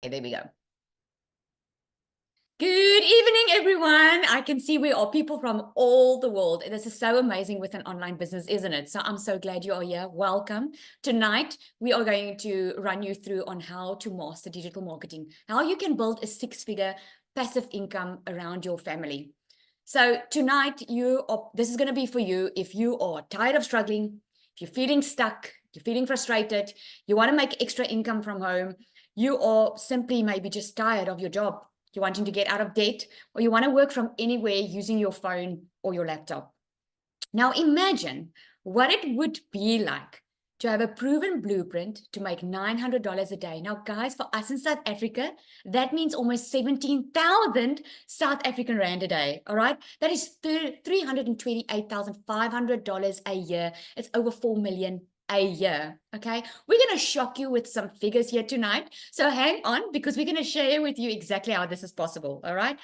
Okay, there we go. Good evening, everyone. I can see we are people from all the world. This is so amazing with an online business, isn't it? So I'm so glad you are here. Welcome. Tonight, we are going to run you through on how to master digital marketing, how you can build a six-figure passive income around your family. So tonight, this is going to be for you if you are tired of struggling, if you're feeling stuck, you're feeling frustrated, you want to make extra income from home, you are simply maybe just tired of your job. You're wanting to get out of debt, or you want to work from anywhere using your phone or your laptop. Now imagine what it would be like to have a proven blueprint to make $900 a day. Now, guys, for us in South Africa, that means almost 17,000 South African Rand a day, all right? That is $328,500 a year. It's over 4 million a year, okay? We're going to shock you with some figures here tonight. So hang on, because we're going to share with you exactly how this is possible, all right?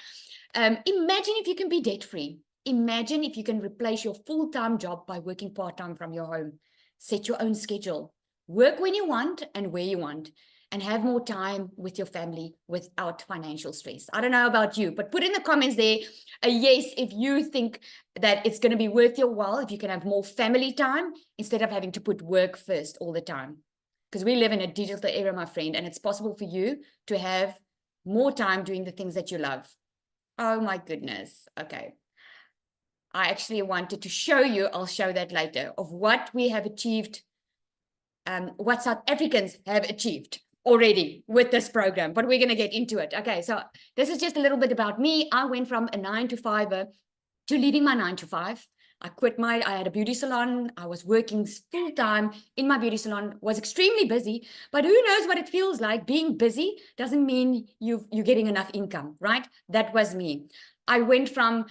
Imagine if you can be debt-free. Imagine if you can replace your full-time job by working part-time from your home. Set your own schedule. Work when you want and where you want, and have more time with your family without financial stress. I don't know about you, but put in the comments there a yes if you think that it's going to be worth your while, if you can have more family time instead of having to put work first all the time. Because we live in a digital era, my friend, and it's possible for you to have more time doing the things that you love. Oh my goodness. Okay. I actually wanted to show you, I'll show that later, of what we have achieved, what South Africans have achieved already with this program, but we're going to get into it. Okay, so this is just a little bit about me. I went from a 9-to-5 to leaving my 9-to-5. I had a beauty salon. I was working full time in my beauty salon, was extremely busy, but who knows what it feels like. Being busy doesn't mean you're getting enough income, right? That was me. I went from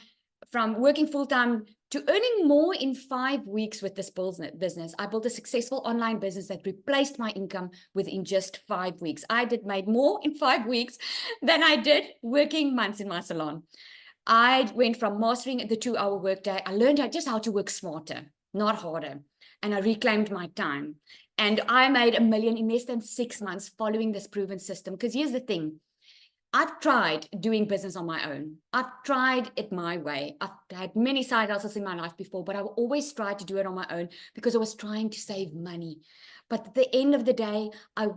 working full time to earning more in 5 weeks with this business. I built a successful online business that replaced my income within just 5 weeks. I made more in 5 weeks than I did working months in my salon. I went from mastering the 2-hour workday. I learned just how to work smarter, not harder. And I reclaimed my time. And I made $1 million in less than 6 months following this proven system. Because here's the thing. I've tried doing business on my own. I've tried it my way. I've had many side hustles in my life before, but I always tried to do it on my own because I was trying to save money. But at the end of the day, I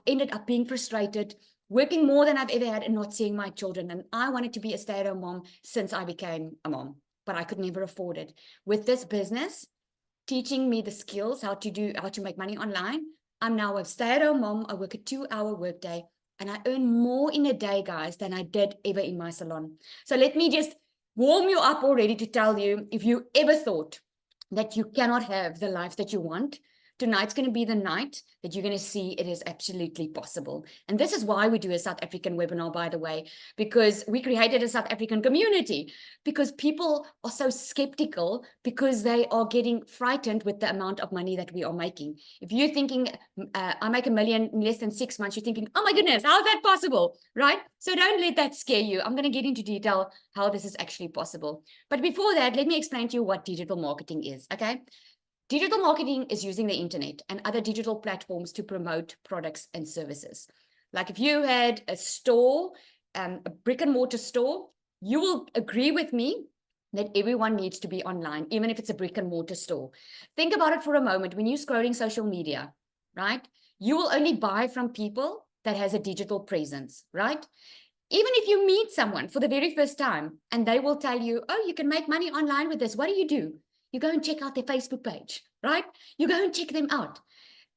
ended up being frustrated, working more than I've ever had and not seeing my children. And I wanted to be a stay-at-home mom since I became a mom, but I could never afford it. With this business, teaching me the skills, how to make money online, I'm now a stay-at-home mom. I work a 2-hour workday. And I earn more in a day, guys, than I did ever in my salon. So let me just warm you up already to tell you, if you ever thought that you cannot have the life that you want, tonight's going to be the night that you're going to see it is absolutely possible. And this is why we do a South African webinar, by the way, because we created a South African community, because people are so skeptical because they are getting frightened with the amount of money that we are making. If you're thinking, I make $1 million in less than 6 months, you're thinking, oh my goodness, how is that possible, right? So don't let that scare you. I'm going to get into detail how this is actually possible. But before that, let me explain to you what digital marketing is, okay? Digital marketing is using the internet and other digital platforms to promote products and services. Like if you had a store, a brick and mortar store, you will agree with me that everyone needs to be online, even if it's a brick and mortar store. Think about it for a moment. When you're scrolling social media, right? You will only buy from people that has a digital presence, right? Even if you meet someone for the very first time and they will tell you, oh, you can make money online with this. What do? You go and check out their Facebook page, right? You go and check them out.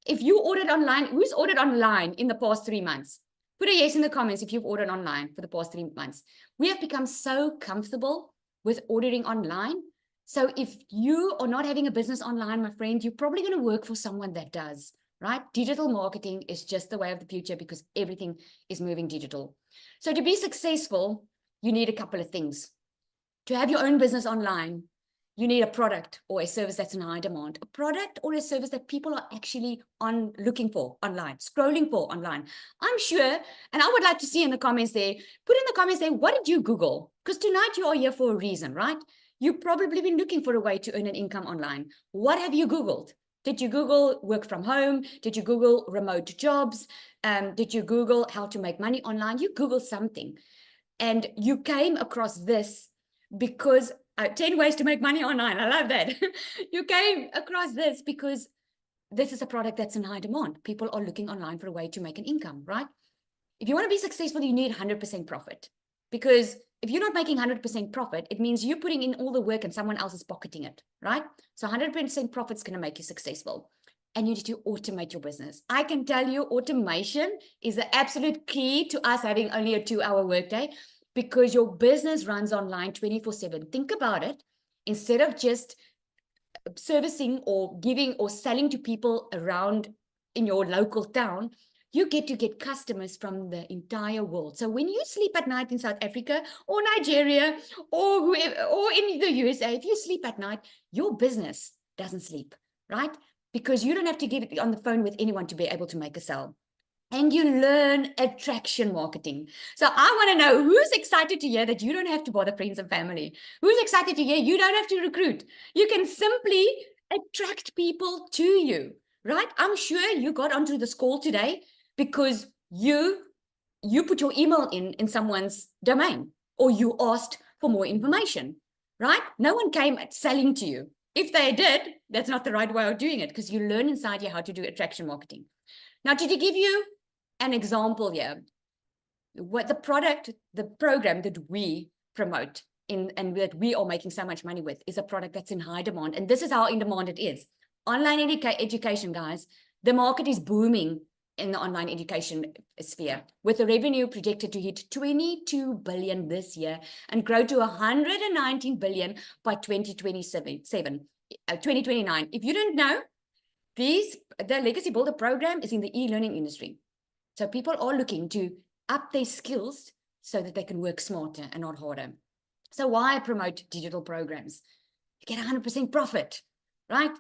If you ordered online, who's ordered online in the past 3 months? Put a yes in the comments if you've ordered online for the past 3 months. We have become so comfortable with ordering online. So if you are not having a business online, my friend, you're probably going to work for someone that does, right? Digital marketing is just the way of the future because everything is moving digital. So to be successful, you need a couple of things. To have your own business online, you need a product or a service that's in high demand, a product or a service that people are actually looking for online, scrolling for online. I'm sure, and I would like to see in the comments there, put in the comments there, what did you Google? Because tonight you are here for a reason, right? You've probably been looking for a way to earn an income online. What have you Googled? Did you Google work from home? Did you Google remote jobs? Did you Google how to make money online? You Google something. And you came across this because 10 ways to make money online. I love that. You came across this because this is a product that's in high demand. People are looking online for a way to make an income, right? If you want to be successful, you need 100% profit, because if you're not making 100% profit, it means you're putting in all the work and someone else is pocketing it, right? So 100% profit is going to make you successful. And you need to automate your business. I can tell you automation is the absolute key to us having only a 2-hour workday, because your business runs online 24/7. Think about it. Instead of just servicing or giving or selling to people around in your local town, you get to get customers from the entire world. So when you sleep at night in South Africa or Nigeria or whoever, or in the USA, if you sleep at night, your business doesn't sleep, right? Because you don't have to get it on the phone with anyone to be able to make a sale. And you learn attraction marketing. So I want to know who's excited to hear that you don't have to bother friends and family. Who's excited to hear you don't have to recruit. You can simply attract people to you, right? I'm sure you got onto this call today because you put your email in someone's domain, or you asked for more information, right? No one came selling to you. If they did, that's not the right way of doing it, because you learn inside you how to do attraction marketing. Now, to give you an example here, what the program that we promote and that we are making so much money with is a product that's in high demand. And this is how in demand it is. Online education, guys, the market is booming in the online education sphere, with the revenue projected to hit 22 billion this year and grow to 119 billion by 2029. If you don't know, the Legacy Builder program is in the e-learning industry. So people are looking to up their skills so that they can work smarter and not harder. So why promote digital programs? You get 100% profit, right?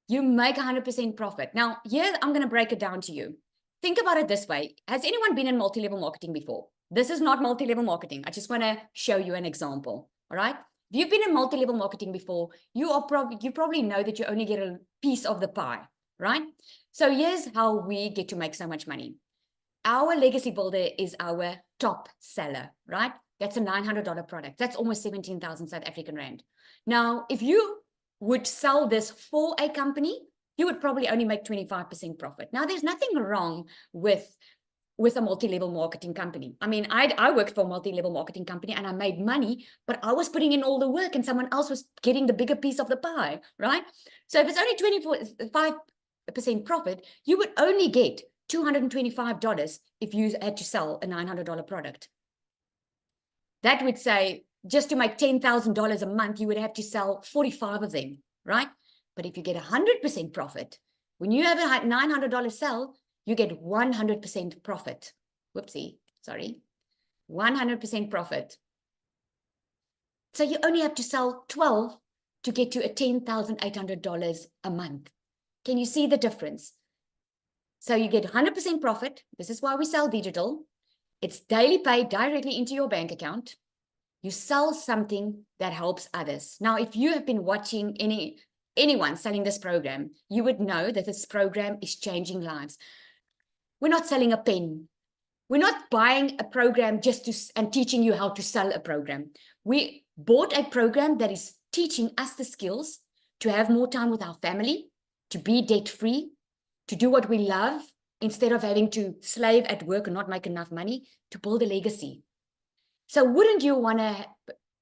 You make 100% profit. Now, here, I'm going to break it down to you. Think about it this way. Has anyone been in multi-level marketing before? This is not multi-level marketing. I just want to show you an example, all right? If you've been in multi-level marketing before, you probably know that you only get a piece of the pie, right? So here's how we get to make so much money. Our Legacy Builder is our top seller, right? That's a $900 product. That's almost 17,000 South African rand. Now, if you would sell this for a company, you would probably only make 25% profit. Now, there's nothing wrong with a multi-level marketing company. I mean, I worked for a multi-level marketing company and I made money, but I was putting in all the work and someone else was getting the bigger piece of the pie, right? So if it's only 25% profit, you would only get $225 if you had to sell a $900 product. That would say, just to make $10,000 a month, you would have to sell 45 of them, right? But if you get 100% profit, when you have a $900 sell, you get 100% profit. Whoopsie, sorry. 100% profit. So you only have to sell 12 to get to a $10,800 a month. Can you see the difference? So you get 100% profit. This is why we sell digital. It's daily paid directly into your bank account. You sell something that helps others. Now, if you have been watching anyone selling this program, you would know that this program is changing lives. We're not selling a pen. We're not buying a program and teaching you how to sell a program. We bought a program that is teaching us the skills to have more time with our family, to be debt-free, to do what we love, instead of having to slave at work and not make enough money, to build a legacy. So wouldn't you want to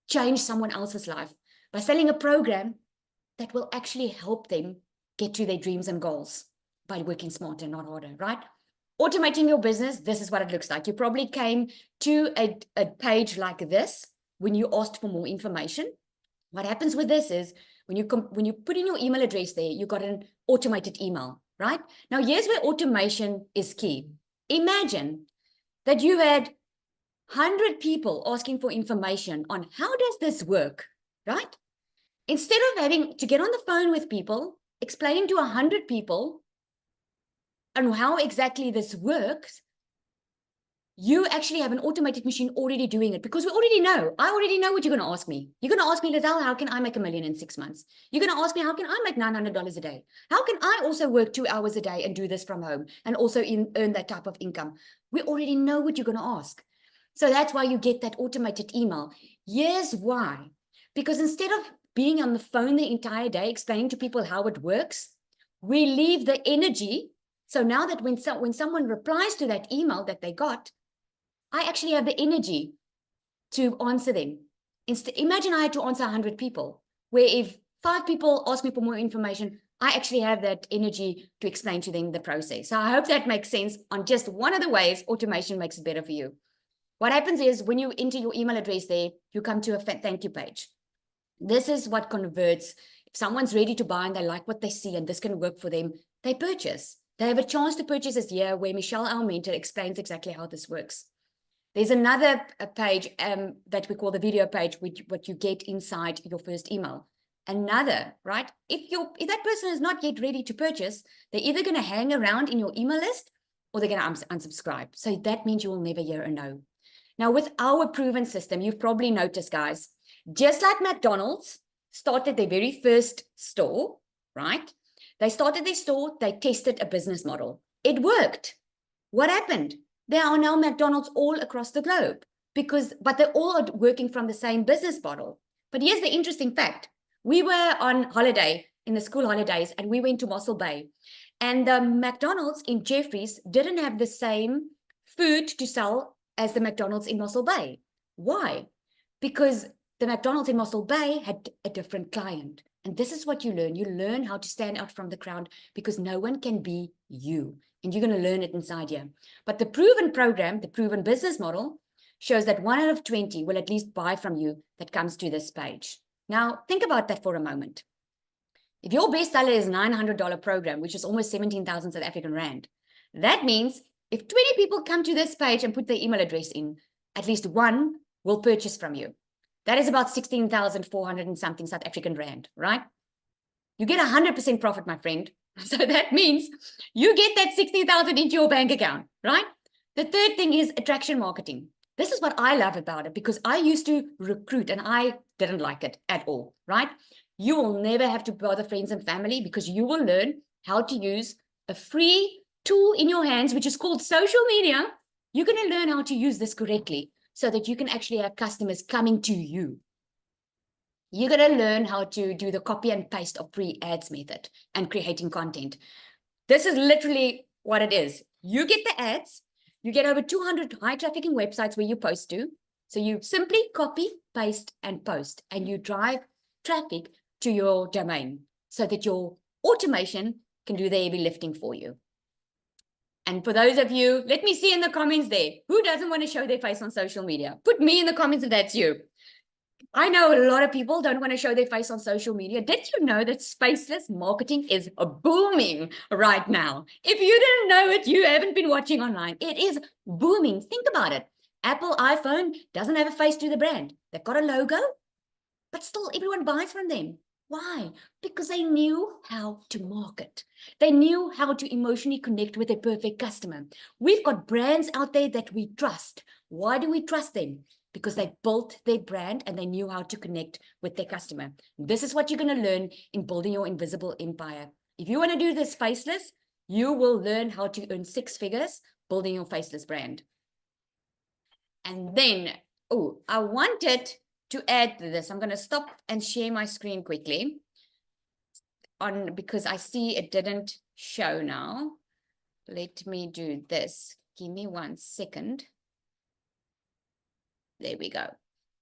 change someone else's life by selling a program that will actually help them get to their dreams and goals by working smarter, not harder, right? Automating your business, this is what it looks like. You probably came to a page like this when you asked for more information. What happens with this is when you put in your email address there, you got an automated email, right? Now, here's where automation is key. Imagine that you had 100 people asking for information on how does this work, right? Instead of having to get on the phone with people, explaining to 100 people on how exactly this works, you actually have an automated machine already doing it, because we already know. I already know what you're going to ask me. You're going to ask me, Lizel, how can I make $1 million in 6 months? You're going to ask me, how can I make $900 a day? How can I also work 2 hours a day and do this from home and also earn that type of income? We already know what you're going to ask. So that's why you get that automated email. Here's why. Because instead of being on the phone the entire day explaining to people how it works, we leave the energy. So now that when someone replies to that email that they got, I actually have the energy to answer them. Imagine I had to answer 100 people, where if 5 people ask me for more information, I actually have that energy to explain to them the process. So I hope that makes sense on just one of the ways automation makes it better for you. What happens is when you enter your email address there, you come to a thank you page. This is what converts. If someone's ready to buy and they like what they see and this can work for them, they purchase. They have a chance to purchase this year, where Michelle, our mentor, explains exactly how this works. There's another page that we call the video page, which what you get inside your first email. Another, right? If that person is not yet ready to purchase, they're either going to hang around in your email list or they're going to unsubscribe. So that means you will never hear a no. Now, with our proven system, you've probably noticed, guys, just like McDonald's started their very first store, right? They started their store, they tested a business model. It worked. What happened? There are now McDonald's all across the globe, but they're all working from the same business model. But here's the interesting fact. We were on holiday in the school holidays and we went to Mossel Bay, and the McDonald's in Jeffreys didn't have the same food to sell as the McDonald's in Mossel Bay. Why? Because the McDonald's in Mossel Bay had a different client. And this is what you learn. You learn how to stand out from the crowd, because no one can be you. And you're going to learn it inside here. But the proven program, the proven business model, shows that 1 out of 20 will at least buy from you that comes to this page. Now, think about that for a moment. If your best seller is $900 program, which is almost 17,000 South African Rand, that means if 20 people come to this page and put their email address in, at least 1 will purchase from you. That is about 16,400 and something South African Rand, right? You get 100% profit, my friend. So that means you get that 60,000 into your bank account, right? The third thing is attraction marketing. This is what I love about it, because I used to recruit and I didn't like it at all, right? You will never have to bother friends and family, because you will learn how to use a free tool in your hands, which is called social media. You're going to learn how to use this correctly so that you can actually have customers coming to you. You're going to learn how to do the copy and paste of pre-ads method and creating content. This is literally what it is. You get the ads, you get over 200 high trafficking websites where you post to. So you simply copy, paste, and post, and you drive traffic to your domain so that your automation can do the heavy lifting for you. And for those of you, let me see in the comments there, who doesn't want to show their face on social media? Put me in the comments if that's you. I know a lot of people don't want to show their face on social media. Did you know that faceless marketing is booming right now? If you didn't know it, you haven't been watching online. It is booming. Think about it. Apple iPhone doesn't have a face to the brand. They've got a logo, but still everyone buys from them. Why? Because they knew how to market. They knew how to emotionally connect with a perfect customer. We've got brands out there that we trust. Why do we trust them? Because they built their brand and they knew how to connect with their customer. This is what you're going to learn in building your invisible empire. If you want to do this faceless, you will learn how to earn 6 figures building your faceless brand. And then, I wanted to add this. I'm going to stop and share my screen quickly because I see it didn't show now. Let me do this. Give me 1 second. There we go.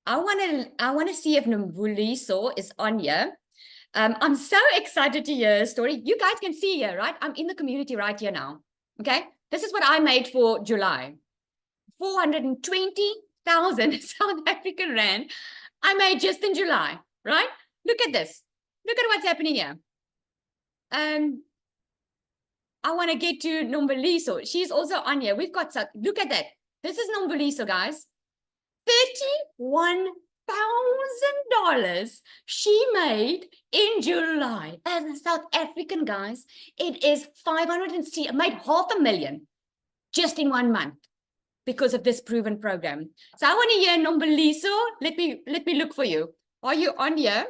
I want to see if Nombuliso is on here. I'm so excited to hear a story. You guys can see here, right? I'm in the community right here now. Okay. This is what I made for July. 420,000 South African Rand I made just in July, right? Look at this. Look at what's happening here. I want to get to Nombuliso. She's also on here. We've got, look at that. This is Nombuliso, guys. $31,000 she made in July as a South African, guys. It is 500 and made $500,000 just in 1 month because of this proven program. So I want to hear Nomboliso. Let me look for you. Are you on here?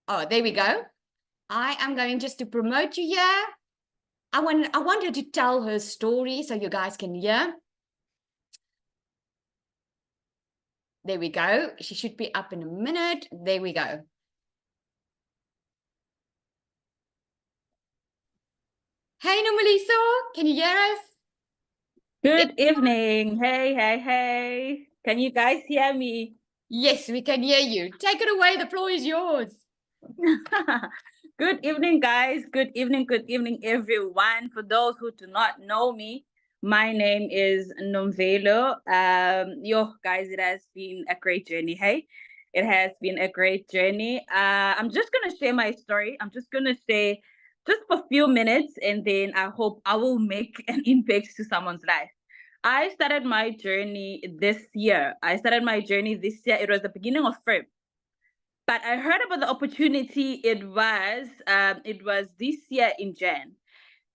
Oh, there we go. I am going just to promote you here. I want her to tell her story so you guys can hear. There we go. She should be up in a minute. There we go. Hey, Nomboliso, can you hear us? Good evening. Hey, hey, hey. Can you guys hear me? Yes, we can hear you. Take it away. The floor is yours. Good evening, guys. Good evening, everyone. For those who do not know me, my name is Nomvelo. Guys, it has been a great journey. Hey, it has been a great journey. I'm just gonna share my story. I'm just gonna say just for a few minutes, and then I hope I will make an impact to someone's life. I started my journey this year. It was the beginning of Feb. But I heard about the opportunity. It was this year in Jan.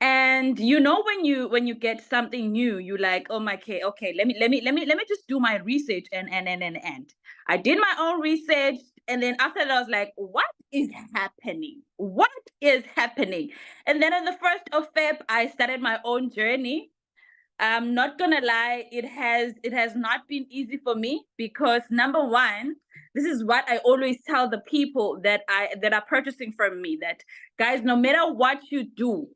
And you know, when you get something new, you like, oh my, okay, let me just do my research and I did my own research, and then after that I was like, what is happening? What is happening? And then on the 1st of Feb, I started my own journey. I'm not gonna lie, it has not been easy for me, because number one, this is what I always tell the people that are purchasing from me, that guys, no matter what you do,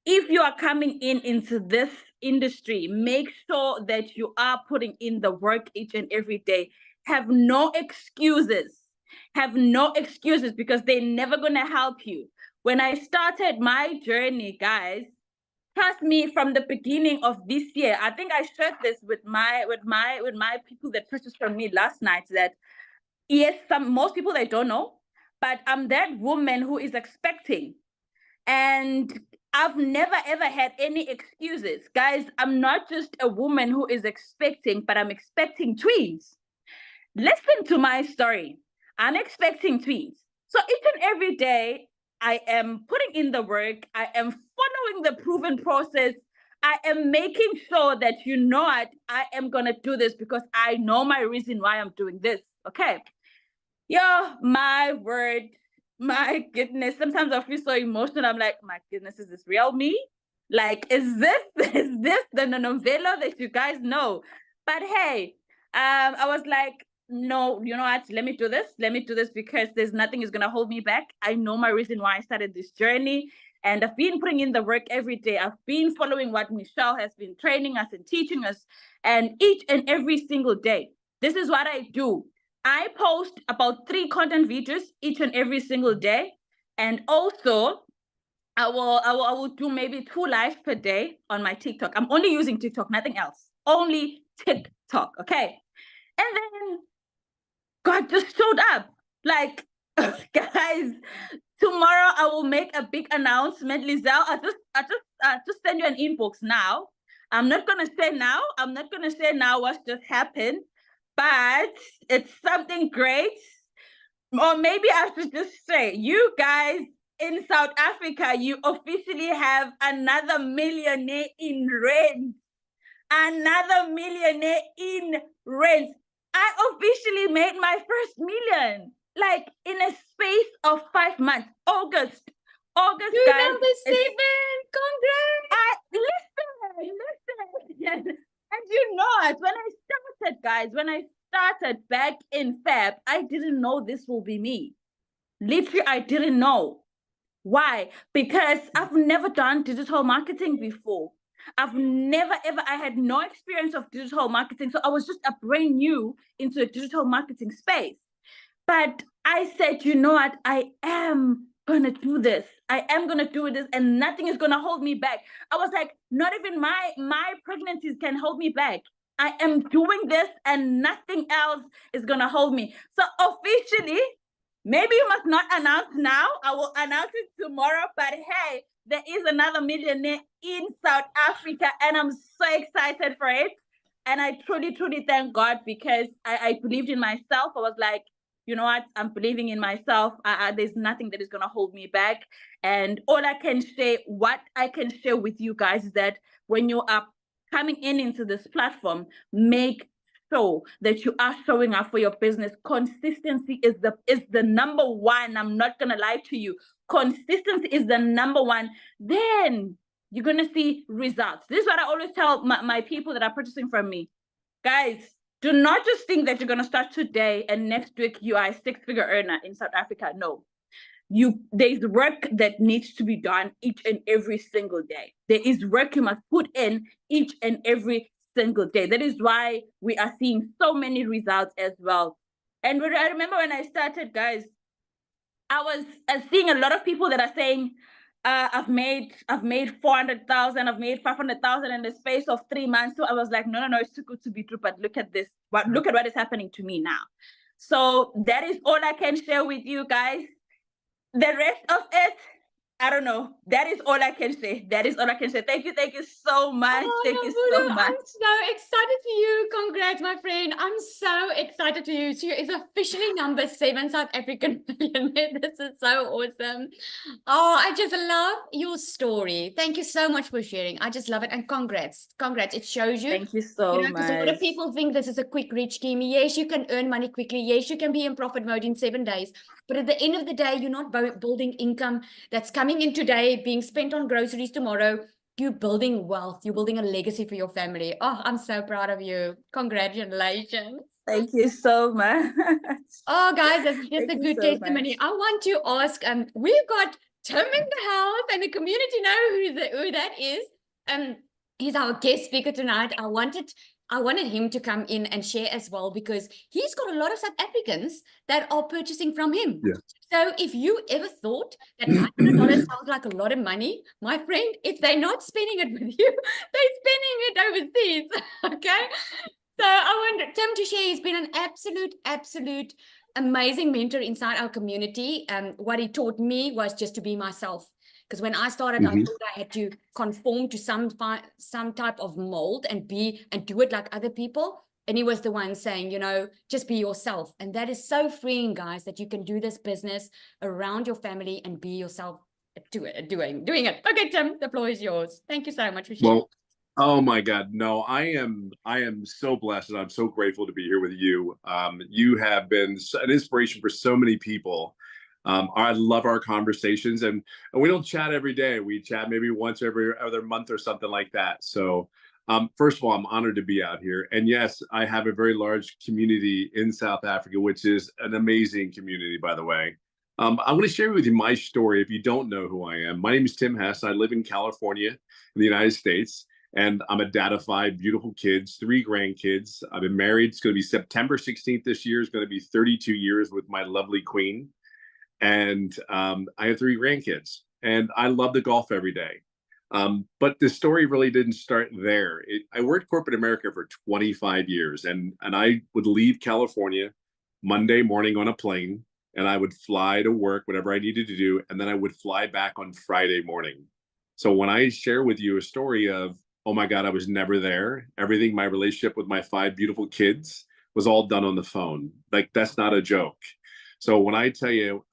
if you are coming into this industry, make sure that you are putting in the work each and every day. Have no excuses. Have no excuses, because they're never gonna help you. When I started my journey, guys, trust me, from the beginning of this year, I think I shared this with my people that purchased from me last night, that yes, most people, they don't know, but I'm that woman who is expecting. And I've never ever had any excuses. Guys, I'm not just a woman who is expecting, but I'm expecting twins. Listen to my story. I'm expecting twins. So each and every day, I am putting in the work. I am following the proven process. I am making sure that, you know what, I am going to do this because I know my reason why I'm doing this. Okay. Yo, my word, my goodness. Sometimes I feel so emotional. I'm like, my goodness, is this real me? Like, is this the novella that you guys know? But hey, I was like, no, you know what? Let me do this. Let me do this, because there's nothing is gonna hold me back. I know my reason why I started this journey, and I've been putting in the work every day. I've been following what Michelle has been training us and teaching us, and each and every single day, this is what I do. I post about 3 content videos each and every single day, and also I will do maybe 2 lives per day on my TikTok. I'm only using TikTok, nothing else. Only TikTok, okay? And then God just showed up. Like, guys, tomorrow I will make a big announcement. Lizelle, I just send you an inbox now. I'm not gonna say now. I'm not gonna say now what's just happened, but it's something great. Or maybe I should just say, you guys in South Africa, you officially have another millionaire in rent. Another millionaire in rent. I officially made my first million, like in a space of 5 months. August, You're guys. number 7. Congrats. Listen. And you know what? When I started, guys, back in Feb, I didn't know this will be me. Literally, I didn't know. Why? Because I've never done digital marketing before. I had no experience of digital marketing. So I was just a brand new into the digital marketing space. But I said, you know what? I am going to do this. I am going to do this, and nothing is going to hold me back. I was like, not even my pregnancies can hold me back. I am doing this, and nothing else is going to hold me. So officially, maybe you must not announce now. I will announce it tomorrow. But hey, there is another millionaire in South Africa, and I'm so excited for it. And I truly, truly thank God, because I believed in myself. I was like, you know what? I'm believing in myself. There's nothing that is going to hold me back. And what I can share with you guys is that when you are coming in into this platform, make sure that you are showing up for your business. Consistency is the number one. I'm not gonna lie to you. Consistency is the number one. Then you're gonna see results. This is what I always tell my people that are purchasing from me. Guys, do not just think that you're gonna start today and next week you are a six-figure earner in South Africa. No. There's work that needs to be done each and every single day. There is work you must put in each and every single day. That is why we are seeing so many results as well. And I remember when I started, guys, I was seeing a lot of people that are saying, I've made 400,000, I've made 500,000 in the space of 3 months. So I was like, no, it's too good to be true. But look at this. Look at what is happening to me now. So that is all I can share with you guys. The rest of it, I don't know. That is all I can say. That is all I can say. Thank you so much. Oh, Thank you so Nabulo, much. I'm so excited for you. Congrats, my friend. I'm so excited for you. She is officially number 7 South African millionaire. This is so awesome. Oh, I just love your story. Thank you so much for sharing. I just love it. And congrats. Congrats. It shows you. Thank you so much. Because a lot of people think this is a quick rich scheme. Yes, you can earn money quickly. Yes, you can be in profit mode in 7 days. But at the end of the day, you're not building income that's coming in today, being spent on groceries tomorrow. You're building wealth. You're building a legacy for your family. Oh, I'm so proud of you. Congratulations. Thank you so much. Oh, guys, that's just Thank a you good so testimony. much. I want to ask, we've got Tim in the house and the community know who that is. He's our guest speaker tonight. I wanted him to come in and share as well, because he's got a lot of South Africans that are purchasing from him. Yeah. So if you ever thought that $900 sounds like a lot of money, my friend, if they're not spending it with you, they're spending it overseas. Okay. So I want Tim to share. He's been an absolute amazing mentor inside our community. What he taught me was just to be myself. Because when I started, I thought I had to conform to some type of mold and do it like other people. And he was the one saying, just be yourself. And that is so freeing, guys, that you can do this business around your family and be yourself doing it. Okay, Tim, the floor is yours. Thank you so much for sharing. Well, oh my God, no, I am so blessed, and I'm so grateful to be here with you. You have been an inspiration for so many people. I love our conversations, and we don't chat every day. We chat maybe once every other month or something like that. So first of all, I'm honored to be out here. And yes, I have a very large community in South Africa, which is an amazing community, by the way. I'm going to share with you my story if you don't know who I am. My name is Tim Hess. I live in California in the United States, and I'm a dad of 5 beautiful kids, 3 grandkids. I've been married. It's going to be September 16th this year. It's going to be 32 years with my lovely queen. And I have 3 grandkids, and I love to golf every day. But the story really didn't start there. I worked corporate America for 25 years, and I would leave California Monday morning on a plane, and I would fly to work, whatever I needed to do, and then I would fly back on Friday morning. So when I share with you a story of, oh my God, I was never there, everything, my relationship with my 5 beautiful kids was all done on the phone. Like, that's not a joke. So when I tell you,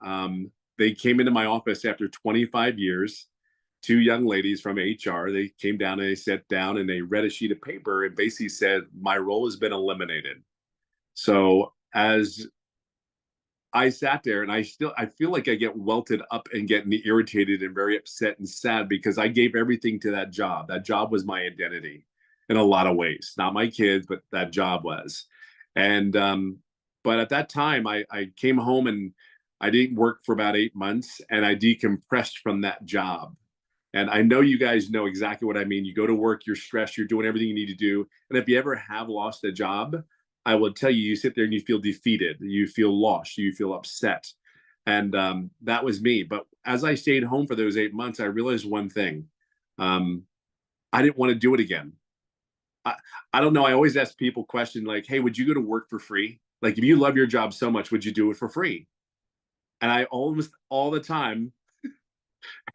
they came into my office after 25 years, 2 young ladies from HR, they came down and they sat down and they read a sheet of paper and basically said, my role has been eliminated. So as I sat there, and I feel like I get welted up and getting irritated and very upset and sad, because I gave everything to that job. That job was my identity in a lot of ways, not my kids, but that job was. And, but at that time I came home and I didn't work for about 8 months, and I decompressed from that job. And I know you guys know exactly what I mean. You go to work, you're stressed, you're doing everything you need to do. And if you ever have lost a job, I will tell you, you sit there and you feel defeated, you feel lost, you feel upset. And that was me. But as I stayed home for those 8 months, I realized one thing. I didn't want to do it again. I don't know. I always ask people questions like, hey, would you go to work for free? Like, if you love your job so much, would you do it for free? And I almost all the time,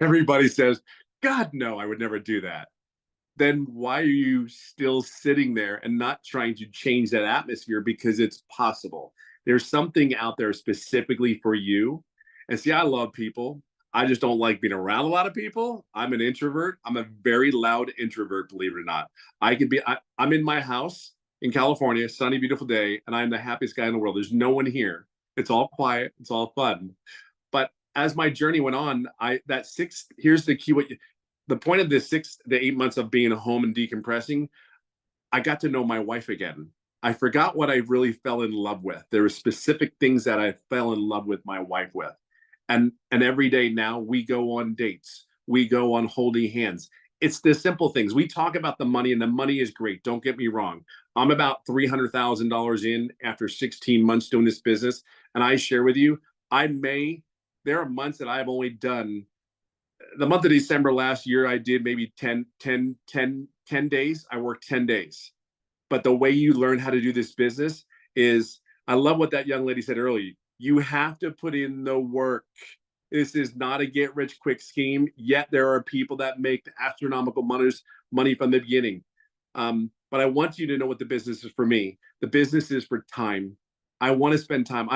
everybody says, God, no, I would never do that. Then why are you still sitting there and not trying to change that atmosphere? Because it's possible. There's something out there specifically for you. And see, I love people. I just don't like being around a lot of people. I'm an introvert. I'm a very loud introvert, believe it or not. I'm in my house in California, sunny, beautiful day, and I'm the happiest guy in the world. There's no one here. It's all quiet. It's all fun. But as my journey went on, here's the key. The point of this 6 to 8 months of being home and decompressing, I got to know my wife again. I forgot what I really fell in love with. There were specific things that I fell in love with my wife with. And every day now we go on dates. We go on holding hands. It's the simple things. We talk about the money, and the money is great. Don't get me wrong. I'm about $300,000 in after 16 months doing this business. And I share with you, there are months that I've only done. The month of December last year, I did maybe 10 days. I worked 10 days. But the way you learn how to do this business is, I love what that young lady said earlier. You have to put in the work. This is not a get rich quick scheme. Yet there are people that make astronomical money from the beginning. But I want you to know what the business is for me. The business is for time. I want to spend time.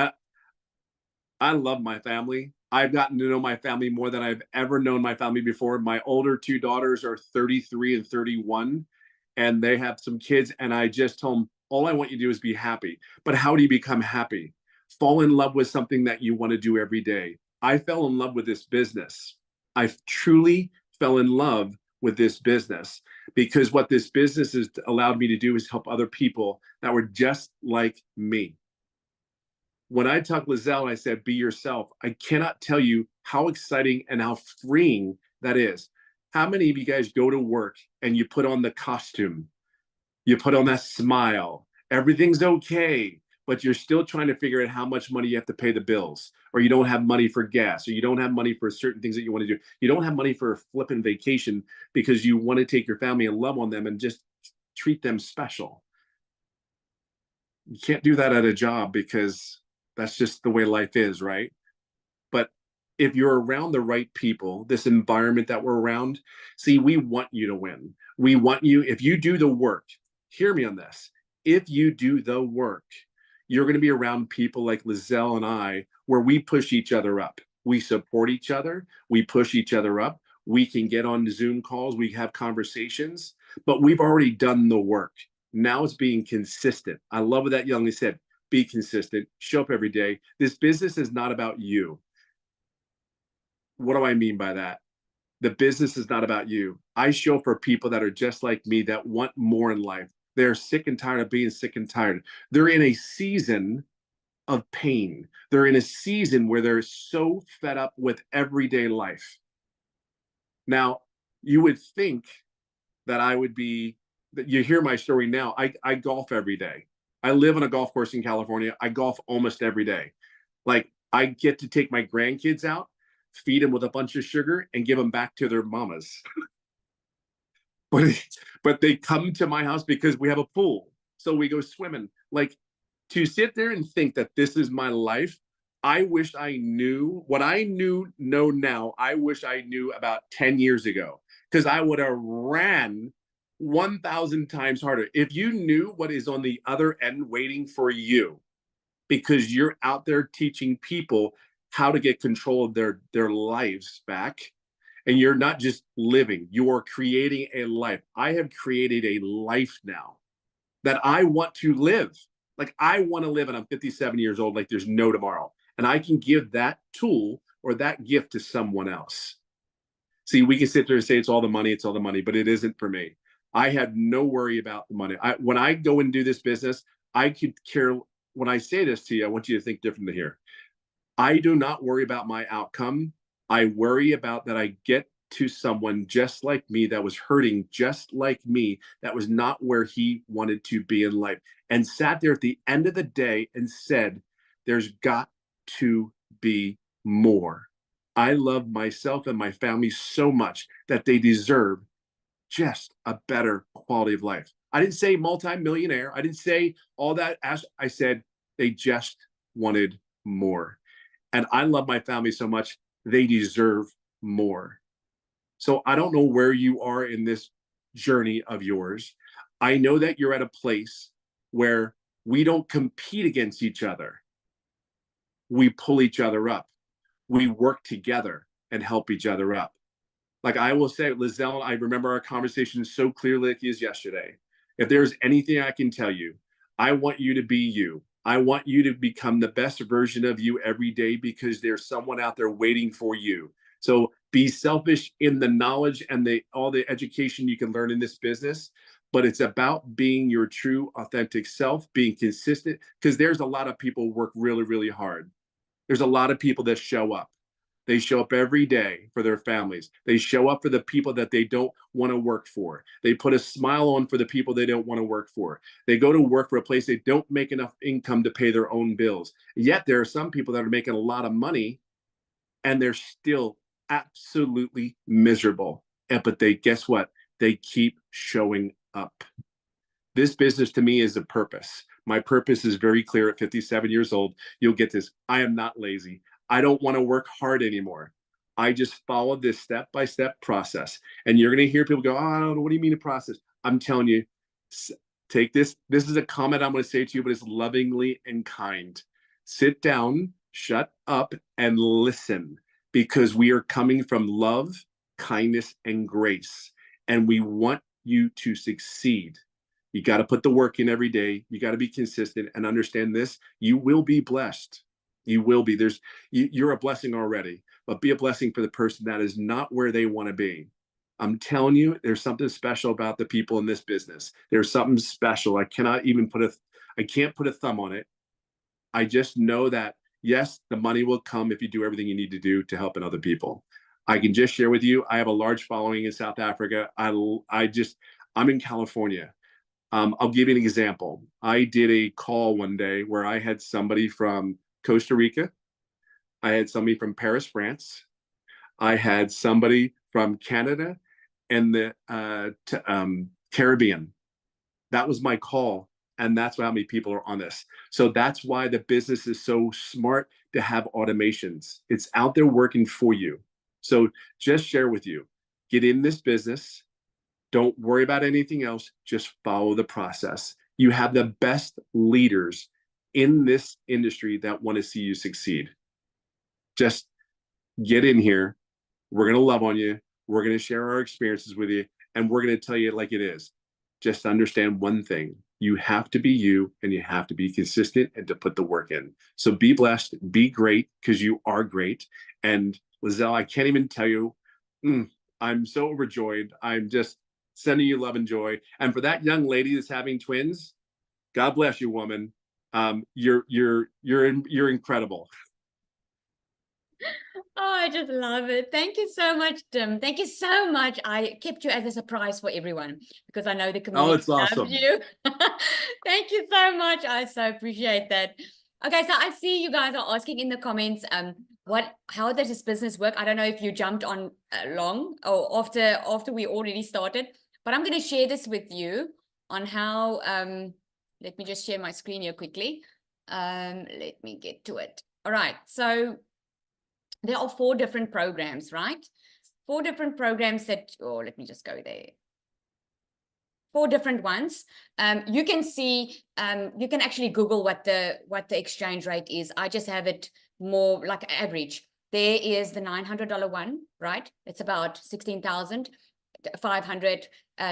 I love my family. I've gotten to know my family more than I've ever known my family before. My older two daughters are 33 and 31, and they have some kids. And I just told them, all I want you to do is be happy. But how do you become happy? Fall in love with something that you want to do every day. I fell in love with this business. I truly fell in love with this business, because what this business has allowed me to do is help other people that were just like me. When I talked to Lizelle, I said, be yourself. I cannot tell you how exciting and how freeing that is. How many of you guys go to work and you put on the costume? You put on that smile. Everything's okay, but you're still trying to figure out how much money you have to pay the bills, or you don't have money for gas, or you don't have money for certain things that you want to do. You don't have money for a flipping vacation because you want to take your family and love on them and just treat them special. You can't do that at a job because that's just the way life is, right? But if you're around the right people, this environment that we're around, see, we want you to win. We want you, if you do the work, hear me on this. If you do the work, you're going to be around people like Lizelle and I, where we push each other up. We support each other. We push each other up. We can get on Zoom calls. We have conversations, but we've already done the work. Now it's being consistent. I love what that young lady said. Be consistent. Show up every day. This business is not about you. What do I mean by that? The business is not about you. I show for people that are just like me, that want more in life. They're sick and tired of being sick and tired. They're in a season of pain. They're in a season where they're so fed up with everyday life. Now, you would think that I would be, that you hear my story now. I golf every day. I live on a golf course in California. I golf almost every day. Like, I get to take my grandkids out, feed them with a bunch of sugar, and give them back to their mamas. But they come to my house because we have a pool. So we go swimming. Like, to sit there and think that this is my life, I wish I knew what I know now. I wish I knew about 10 years ago, because I would have ran 1,000 times harder. If you knew what is on the other end waiting for you, because you're out there teaching people how to get control of their lives back, and you're not just living, you are creating a life. I have created a life now that I want to live. Like, I want to live, and I'm 57 years old, like there's no tomorrow. And I can give that tool or that gift to someone else. See, we can sit there and say it's all the money, but it isn't for me. I have no worry about the money. When I go and do this business, I could care. When I say this to you, I want you to think differently here. I do not worry about my outcome. I worry about that I get to someone just like me, that was hurting just like me, that was not where he wanted to be in life, and sat there at the end of the day and said, there's got to be more. I love myself and my family so much that they deserve just a better quality of life. I didn't say multi-millionaire. I didn't say all that. I said they just wanted more. And I love my family so much, they deserve more. So I don't know where you are in this journey of yours. I know that you're at a place where we don't compete against each other. We pull each other up. We work together. and help each other up. Like I will say, Lizelle, I remember our conversation so clearly like as yesterday. If there's anything I can tell you, I want you to be you. I want you to become the best version of you every day because there's someone out there waiting for you. So be selfish in the knowledge and all the education you can learn in this business, but it's about being your true, authentic self, being consistent, because there's a lot of people who work really, really hard. There's a lot of people that show up. They show up every day for their families. They show up for the people that they don't want to work for. They put a smile on for the people they don't want to work for. They go to work for a place they don't make enough income to pay their own bills. Yet there are some people that are making a lot of money and they're still absolutely miserable. But guess what? They keep showing up. This business to me is a purpose. My purpose is very clear at 57 years old. You'll get this. I am not lazy. I don't want to work hard anymore. I just follow this step-by-step process. And you're going to hear people go, oh, I don't know. What do you mean a process? I'm telling you, take this. This is a comment I'm going to say to you, but it's lovingly and kind. Sit down, shut up, and listen, because we are coming from love, kindness, and grace. And we want you to succeed. You got to put the work in every day. You got to be consistent and understand this. You will be blessed. You will be. You're a blessing already, but be a blessing for the person that is not where they want to be. I'm telling you, there's something special about the people in this business. There's something special. I can't put a thumb on it. I just know that, yes, the money will come if you do everything you need to do to help other people. I can just share with you, I have a large following in South Africa. I'm in California. I'll give you an example. I did a call one day where I had somebody from Costa Rica. I had somebody from Paris, France. I had somebody from Canada and the Caribbean. That was my call. And that's how many people are on this. So that's why the business is so smart to have automations. It's out there working for you. So just share with you, get in this business. Don't worry about anything else. Just follow the process. You have the best leaders in this industry that want to see you succeed. Just get in here. We're going to love on you. We're going to share our experiences with you. And we're going to tell you it like it is. Just understand one thing. You have to be you, and you have to be consistent and to put the work in. So be blessed, be great, because you are great. And Lizelle, I can't even tell you, I'm so overjoyed. I'm just sending you love and joy. And for that young lady that's having twins, God bless you, woman. You're incredible. Oh, I just love it. Thank you so much, Tim. Thank you so much. I kept you as a surprise for everyone because I know the community it's awesome. loves you. Thank you so much. I so appreciate that. Okay, so I see you guys are asking in the comments, how does this business work? I don't know if you jumped on long or after we already started, but I'm going to share this with you on how. Let me just share my screen here quickly. Let me get to it. All right, so there are 4 different programs, right? 4 different programs that, let me just go there. 4 different ones. You can see, you can actually Google what the exchange rate is. I just have it more like average. There is the $900 one, right? It's about 16,500.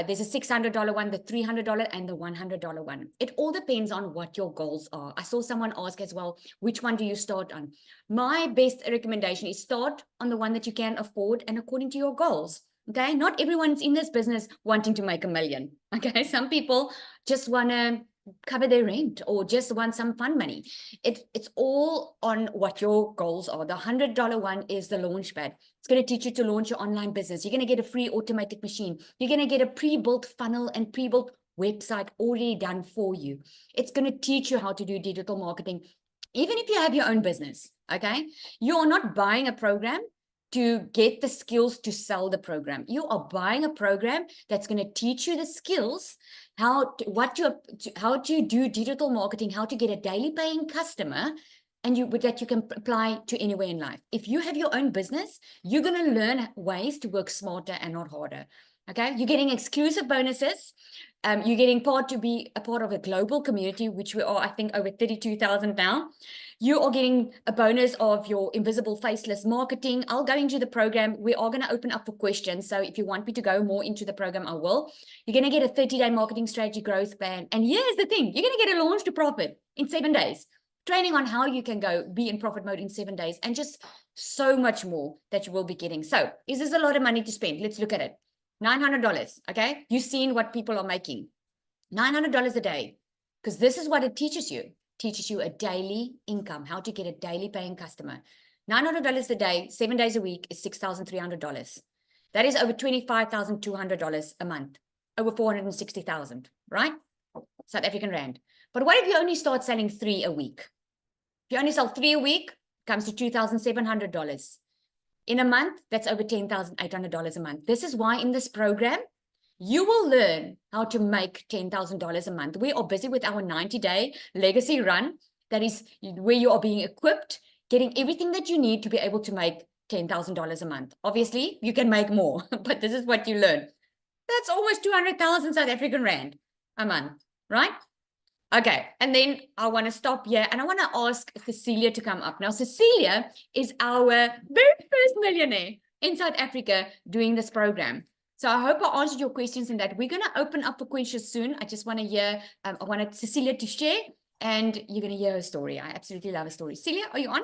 There's a $600 one, the $300 and the $100 one. It all depends on what your goals are. I saw someone ask as well, which one do you start on? My best recommendation is start on the one that you can afford and according to your goals. Okay, not everyone's in this business wanting to make $1 million. Okay, some people just want to cover their rent or just want some fun money. It's all on what your goals are. The $100 one is the launch pad. It's going to teach you to launch your online business. You're going to get a free automated machine. You're going to get a pre-built funnel and pre-built website already done for you. It's going to teach you how to do digital marketing. Even if you have your own business, okay, you're not buying a program to get the skills to sell the program. You are buying a program that's going to teach you the skills, how to do digital marketing, how to get a daily paying customer, and that you can apply to anywhere in life. If you have your own business, you're going to learn ways to work smarter and not harder. Okay, you're getting exclusive bonuses. You're getting to be a part of a global community, which we are, I think, over 32,000 now. You are getting a bonus of your invisible faceless marketing. I'll go into the program. We are going to open up for questions. So if you want me to go more into the program, I will. You're going to get a 30-day marketing strategy growth plan. And here's the thing, you're going to get a launch to profit in 7 days. Training on how you can go be in profit mode in 7 days, and just so much more that you will be getting. So is this a lot of money to spend? Let's look at it. $900, okay? You've seen what people are making. $900 a day, because this is what it teaches you. Teaches you a daily income, how to get a daily paying customer. $900 a day, 7 days a week is $6,300. That is over $25,200 a month, over 460,000, right? South African Rand. But what if you only start selling 3 a week? If you only sell 3 a week, it comes to $2,700. In a month, that's over $10,800 a month. This is why in this program, you will learn how to make $10,000 a month. We are busy with our 90-day legacy run. That is where you are being equipped, getting everything that you need to be able to make $10,000 a month. Obviously, you can make more, but this is what you learn. That's almost 200,000 South African Rand a month, right? Okay, and then I want to stop here and I want to ask Cecilia to come up. Now, Cecilia is our very first millionaire in South Africa doing this program. So I hope I answered your questions in that. We're going to open up for questions soon. I just want to hear, I wanted Cecilia to share, and you're going to hear her story. I absolutely love her story. Cecilia, are you on?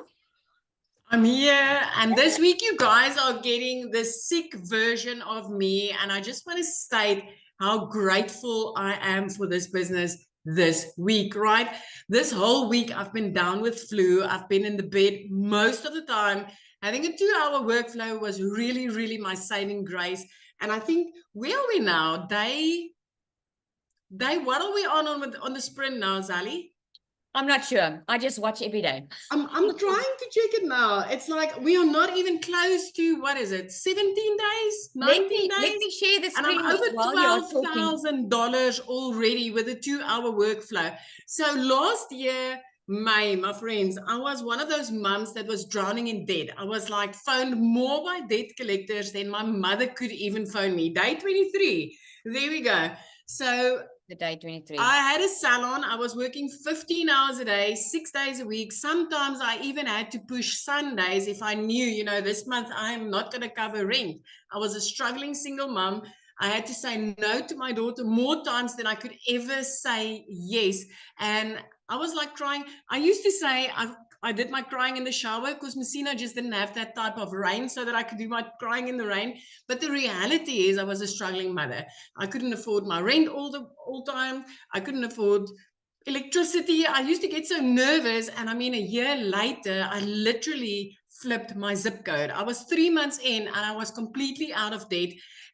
I'm here, and this week you guys are getting the sick version of me, and I just want to state how grateful I am for this business this week, right? This whole week I've been down with flu. I've been in the bed most of the time. Having a 2-hour workflow was really, really my saving grace. And I think, where are we now? Day, what are we on the sprint now, Zali? I'm not sure. I just watch every day. I'm trying to check it now. It's like we are not even close to, what is it, 17 days, 19 days? Let me share the and screen. I'm over $12,000 already with a 2-hour workflow. So last year, May, my friends, I was one of those mums that was drowning in debt. I was like phoned more by debt collectors than my mother could even phone me. Day 23. There we go. So the day 23. I had a salon. I was working 15 hours a day, 6 days a week. Sometimes I even had to push Sundays if I knew, you know, this month I'm not going to cover rent. I was a struggling single mom. I had to say no to my daughter more times than I could ever say yes. And I was like crying. I used to say I did my crying in the shower because Messina just didn't have that type of rain so that I could do my crying in the rain. But the reality is I was a struggling mother. I couldn't afford my rent all time. I couldn't afford electricity. I used to get so nervous. And I mean, a year later, I literally flipped my zip code. I was 3 months in and I was completely out of debt.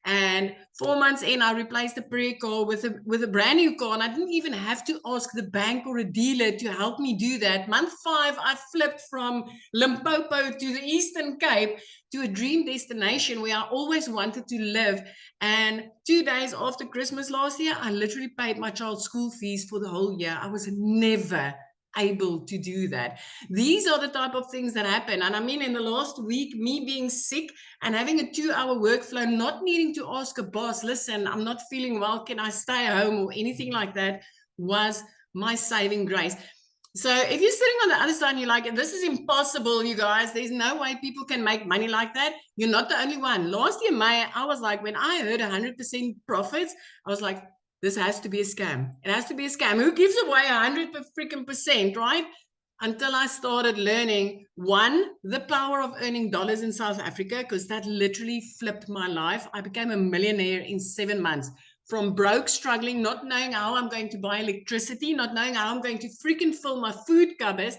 And 4 months in, I replaced the pre-car with a brand new car. And I didn't even have to ask the bank or a dealer to help me do that. Month 5, I flipped from Limpopo to the Eastern Cape to a dream destination where I always wanted to live. And 2 days after Christmas last year, I literally paid my child's school fees for the whole year. I was never able to do that. These are the type of things that happen. And I mean, in the last week, me being sick and having a 2-hour workflow, not needing to ask a boss, listen, I'm not feeling well, can I stay home or anything like that, was my saving grace. So if you're sitting on the other side and you're like, this is impossible, you guys, there's no way people can make money like that, you're not the only one. Last year, May, I was like, when I heard 100% profits, I was like, this has to be a scam. It has to be a scam. Who gives away 100%, right? Until I started learning, one, the power of earning dollars in South Africa, because that literally flipped my life. I became a millionaire in 7 months. From broke, struggling, not knowing how I'm going to buy electricity, not knowing how I'm going to freaking fill my food cupboards,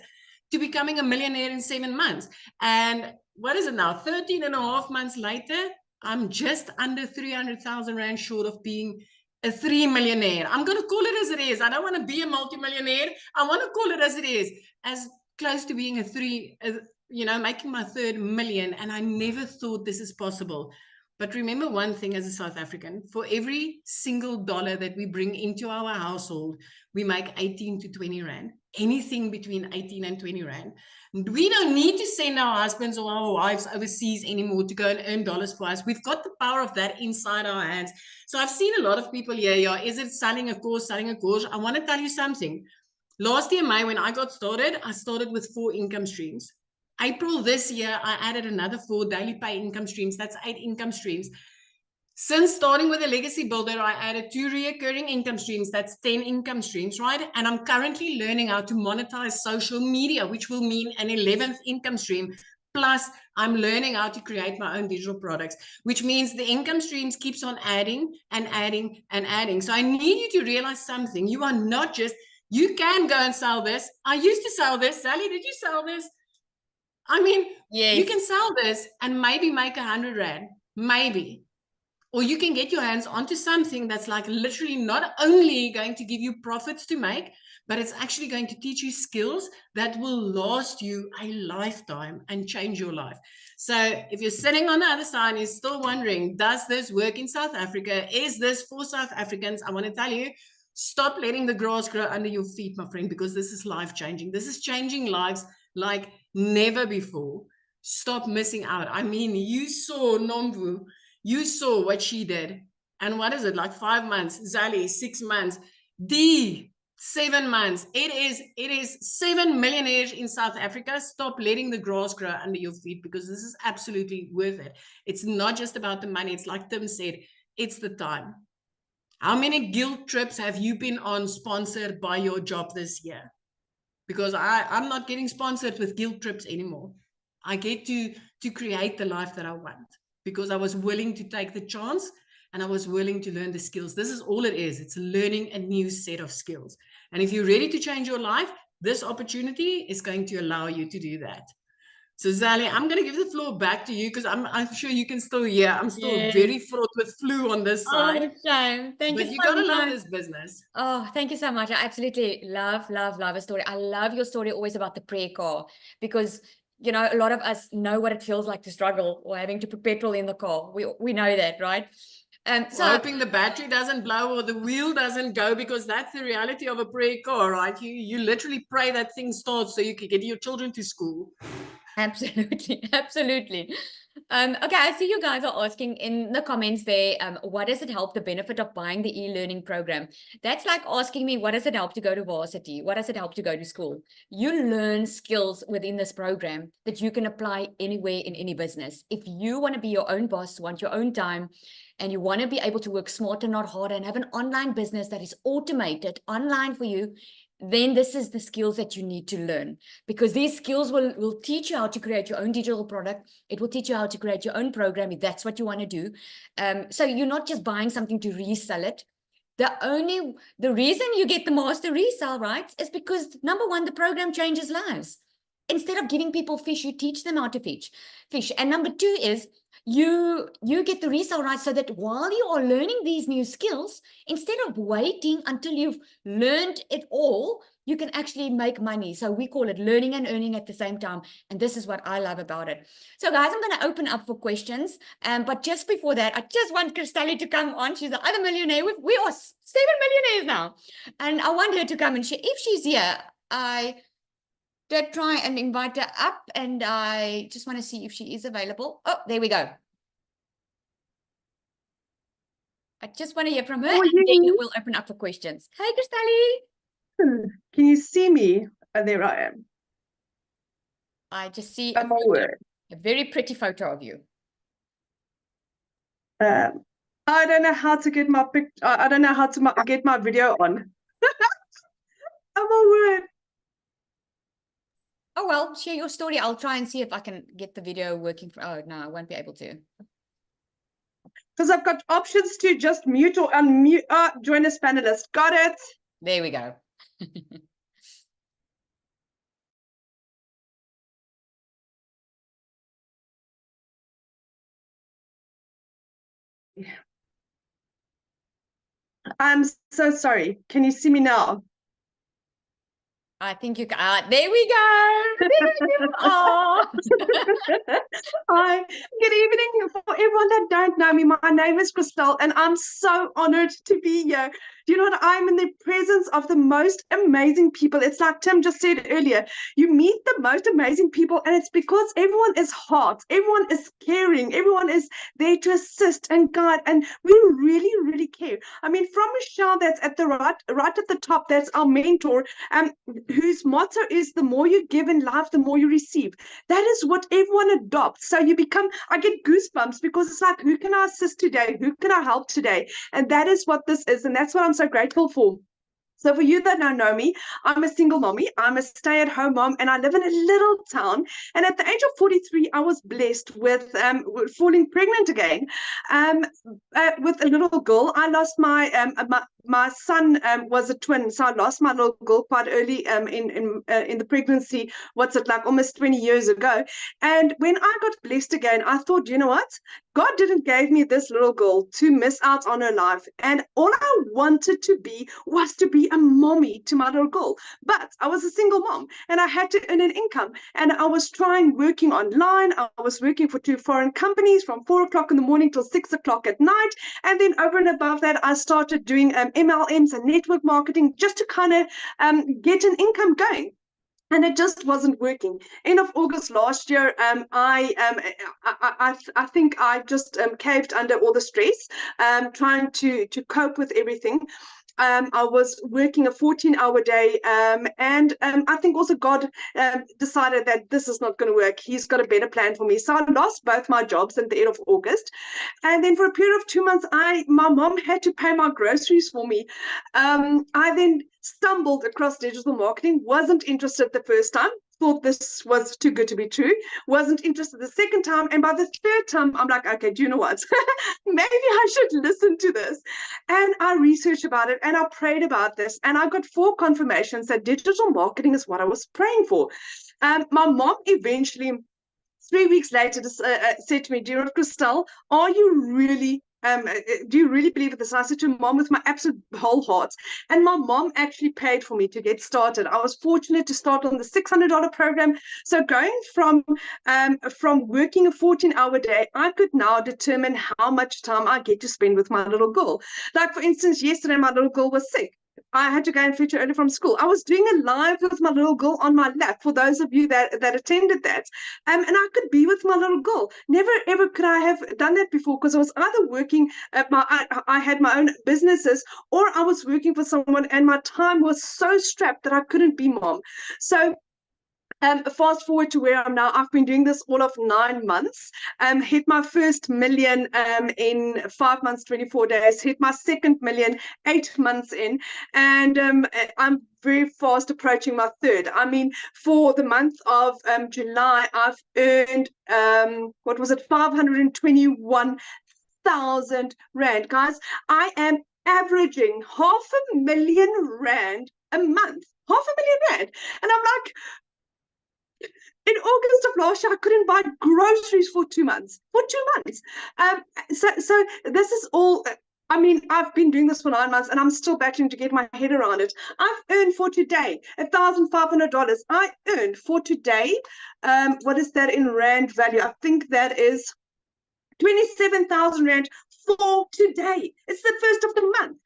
to becoming a millionaire in 7 months. And what is it now? 13 and a half months later, I'm just under 300,000 Rand short of being a 3 millionaire. I'm going to call it as it is. I don't want to be a multimillionaire. I want to call it as it is, as close to being a 3, you know, making my 3rd million. And I never thought this is possible. But remember one thing as a South African, for every single dollar that we bring into our household, we make 18 to 20 Rand, anything between 18 and 20 Rand. We don't need to send our husbands or our wives overseas anymore to go and earn dollars for us. We've got the power of that inside our hands. So I've seen a lot of people here, is it selling a course, selling a course? I want to tell you something. Last year, May, when I got started, I started with 4 income streams. April this year, I added another 4 daily pay income streams. That's 8 income streams. Since starting with a legacy builder, I added 2 recurring income streams. That's 10 income streams, right? And I'm currently learning how to monetize social media, which will mean an 11th income stream. Plus, I'm learning how to create my own digital products, which means the income streams keeps on adding and adding and adding. So I need you to realize something. You are not just, you can go and sell this. I used to sell this. Sally, did you sell this? I mean, Yes. you can sell this and maybe make 100 Rand, maybe. Or you can get your hands onto something that's like literally not only going to give you profits to make, but it's actually going to teach you skills that will last you a lifetime and change your life. So if you're sitting on the other side and you're still wondering, does this work in South Africa? Is this for South Africans? I want to tell you, stop letting the grass grow under your feet, my friend, because this is life-changing. This is changing lives like never before. Stop missing out. I mean, you saw Nomvu. You saw what she did. And what is it? Like 5 months. Zali, 6 months. D, 7 months. It is 7 millionaires in South Africa. Stop letting the grass grow under your feet, because this is absolutely worth it. It's not just about the money. It's like Tim said, it's the time. How many guild trips have you been on sponsored by your job this year? Because I'm not getting sponsored with guild trips anymore. I get to create the life that I want, because I was willing to take the chance and I was willing to learn the skills. This is all it is. It's learning a new set of skills. And if you're ready to change your life, this opportunity is going to allow you to do that. So Zali, I'm going to give the floor back to you, because I'm sure you can still hear. I'm still very fraught with flu on this side. Oh, shame. Thank you But you so got to love much. this business. Oh, thank you so much. I absolutely love a story. I love your story always about the prayer car, because you know, a lot of us know what it feels like to struggle or having to put petrol in the car. We know that, right? So hoping the battery doesn't blow or the wheel doesn't go, because that's the reality of a prayer car, right? You literally pray that thing starts so you can get your children to school. absolutely, absolutely. Okay, I see you guys are asking in the comments there, what does it help, the benefit of buying the e-learning program? That's like asking me, what does it help to go to varsity? What does it help to go to school? You learn skills within this program that you can apply anywhere in any business. If you want to be your own boss, want your own time, and you want to be able to work smarter, not harder, and have an online business that is automated online for you, then this is the skills that you need to learn, because these skills will teach you how to create your own digital product. It will teach you how to create your own program if that's what you want to do. So you're not just buying something to resell it. The reason you get the master resale rights is because, number one, the program changes lives. Instead of giving people fish, you teach them how to fish. And number two is you get the resale rights, so that while you are learning these new skills, instead of waiting until you've learned it all, you can actually make money. So we call it learning and earning at the same time. And this is what I love about it. So guys, I'm going to open up for questions. But just before that, I just want Christelle to come on. She's the other millionaire. We are 7 millionaires now. And I want her to come and share. If she's here, I did try and invite her up, and I just want to see if she is available. Oh, there we go. I just want to hear from her, Oh, and then yay. we'll open up for questions. Hey, Christelle. Can you see me? Oh, there I am. I just see I'm aware. a very pretty photo of you. I don't know how to get my I don't know how to get my video on. I'm aware. Oh, well, share your story. I'll try and see if I can get the video working. Oh, no, I won't be able to. Because I've got options to just mute or unmute. Join as panelist. Got it. There we go. I'm so sorry. Can you see me now? I think you got, there we go. There you are. Hi, good evening. For everyone that don't know me, my name is Christelle, and I'm so honored to be here. Do you know what? I'm in the presence of the most amazing people. It's like Tim just said earlier, you meet the most amazing people, and it's because everyone is hot, everyone is caring, everyone is there to assist and guide, and we really, really care. I mean, from Michelle, that's at the right at the top, that's our mentor, whose motto is the more you give in life, the more you receive. That is what everyone adopts. So you become, I get goosebumps because it's like, who can I assist today? Who can I help today? And that is what this is. And that's what I'm so grateful for. So for you that don't know me, I'm a single mommy. I'm a stay-at-home mom, and I live in a little town. And at the age of 43, I was blessed with falling pregnant again with a little girl. I lost my son was a twin, so I lost my little girl quite early in the pregnancy. What's it like? Almost 20 years ago. And when I got blessed again, I thought, you know what? God didn't give me this little girl to miss out on her life. And all I wanted to be was to be a mommy to my little girl. But I was a single mom and I had to earn an income. And I was working online. I was working for 2 foreign companies from 4 o'clock in the morning till 6 o'clock at night. And then over and above that, I started doing MLMs and network marketing just to kind of get an income going. And it just wasn't working. End of August last year, I think I just caved under all the stress, trying to cope with everything. I was working a 14-hour day, and I think also God decided that this is not going to work. He's got a better plan for me. So I lost both my jobs at the end of August. And then for a period of 2 months, my mom had to pay my groceries for me. I then stumbled across digital marketing, wasn't interested the first time, thought this was too good to be true, wasn't interested the second time, and by the third time I'm like, okay, do you know what? Maybe I should listen to this. And I researched about it and I prayed about this, and I got 4 confirmations that digital marketing is what I was praying for. My mom eventually 3 weeks later said to me, dear Christelle, are you really do you really believe in this? And I said to Mom with my absolute whole heart. And my mom actually paid for me to get started. I was fortunate to start on the $600 program. So going from working a 14-hour day, I could now determine how much time I get to spend with my little girl. Like, for instance, yesterday my little girl was sick. I had to go and fetch her early from school. I was doing a live with my little girl on my lap, for those of you that attended that. And I could be with my little girl. Never, ever could I have done that before, because I was either working at I had my own businesses, or I was working for someone, and my time was so strapped that I couldn't be mom. So fast forward to where I'm now. I've been doing this all of 9 months. Hit my first million in 5 months, 24 days. Hit my second million 8 months in, and I'm very fast approaching my third. I mean, for the month of July, I've earned 521,000 rand, guys. I am averaging R500,000 a month. R500,000 rand, and I'm like, in August of last year, I couldn't buy groceries for 2 months. So this is all. I mean, I've been doing this for 9 months, and I'm still battling to get my head around it. I've earned for today $1,500. I earned for today. What is that in rand value? I think that is 27,000 rand for today. It's the first of the month.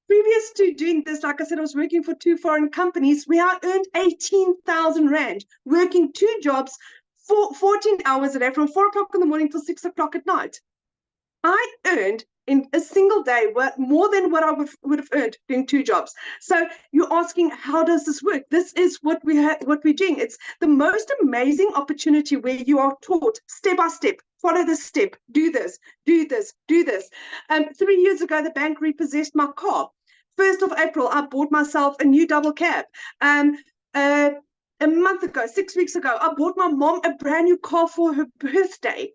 Previous to doing this, like I said, I was working for 2 foreign companies where I earned 18,000 rand, working 2 jobs for 14 hours a day from 4 o'clock in the morning till 6 o'clock at night. I earned in a single day more than what I would have earned doing 2 jobs. So you're asking, how does this work? This is what we're doing. It's the most amazing opportunity where you are taught step by step. Follow this step. Do this. Do this. Do this. 3 years ago, the bank repossessed my car. 1st of April, I bought myself a new double cab. A month ago, 6 weeks ago, I bought my mom a brand new car for her birthday.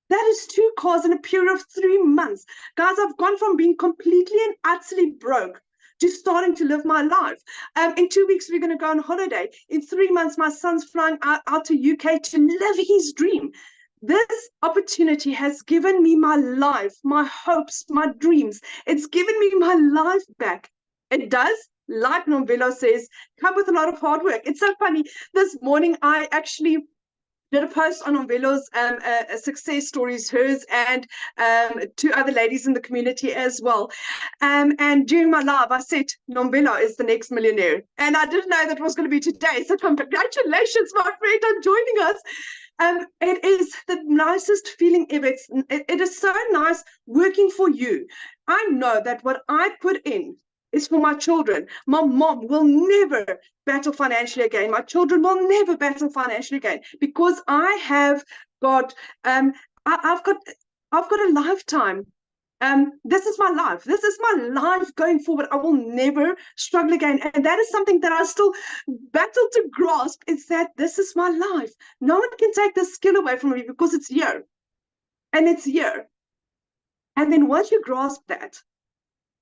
That is 2 cars in a period of 3 months. Guys, I've gone from being completely and utterly broke to starting to live my life. In 2 weeks, we're going to go on holiday. In 3 months, my son's flying out to UK to live his dream. This opportunity has given me my life, my hopes, my dreams. It's given me my life back. It does like Nomvelo says, come with a lot of hard work. It's so funny. This morning, I actually did a post on Nomvelo's success stories, hers and two other ladies in the community as well. And during my live, I said, Nomvelo is the next millionaire. And I didn't know that was going to be today. So congratulations, my friend, on joining us. It is the nicest feeling ever. It is so nice working for you. I know that what I put in is for my children. My mom will never battle financially again. My children will never battle financially again because I have got I've got a lifetime. This is my life. This is my life going forward. I will never struggle again. And that is something that I still battle to grasp, is that this is my life. No one can take this skill away from me because it's here. And it's here. And then once you grasp that,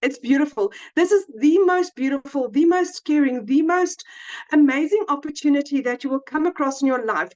it's beautiful. This is the most beautiful, the most caring, the most amazing opportunity that you will come across in your life.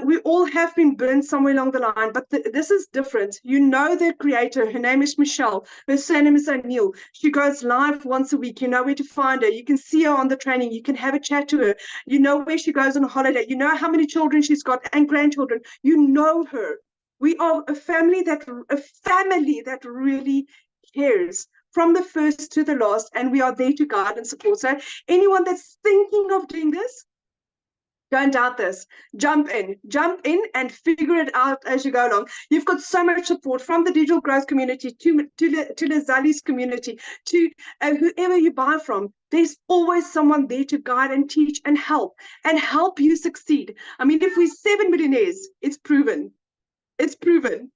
We all have been burned somewhere along the line, but this is different. You know the creator. Her name is Michelle. Her surname is O'Neill. She goes live once a week. You know where to find her. You can see her on the training. You can have a chat to her. You know where she goes on holiday. You know how many children she's got and grandchildren. You know her. We are a family that really cares from the first to the last, and we are there to guide and support. So anyone that's thinking of doing this, don't doubt this. Jump in and figure it out as you go along. You've got so much support from the digital growth community to Lazali's community, to whoever you buy from. There's always someone there to guide and teach and help you succeed. I mean, if we're 7 millionaires, it's proven. It's proven.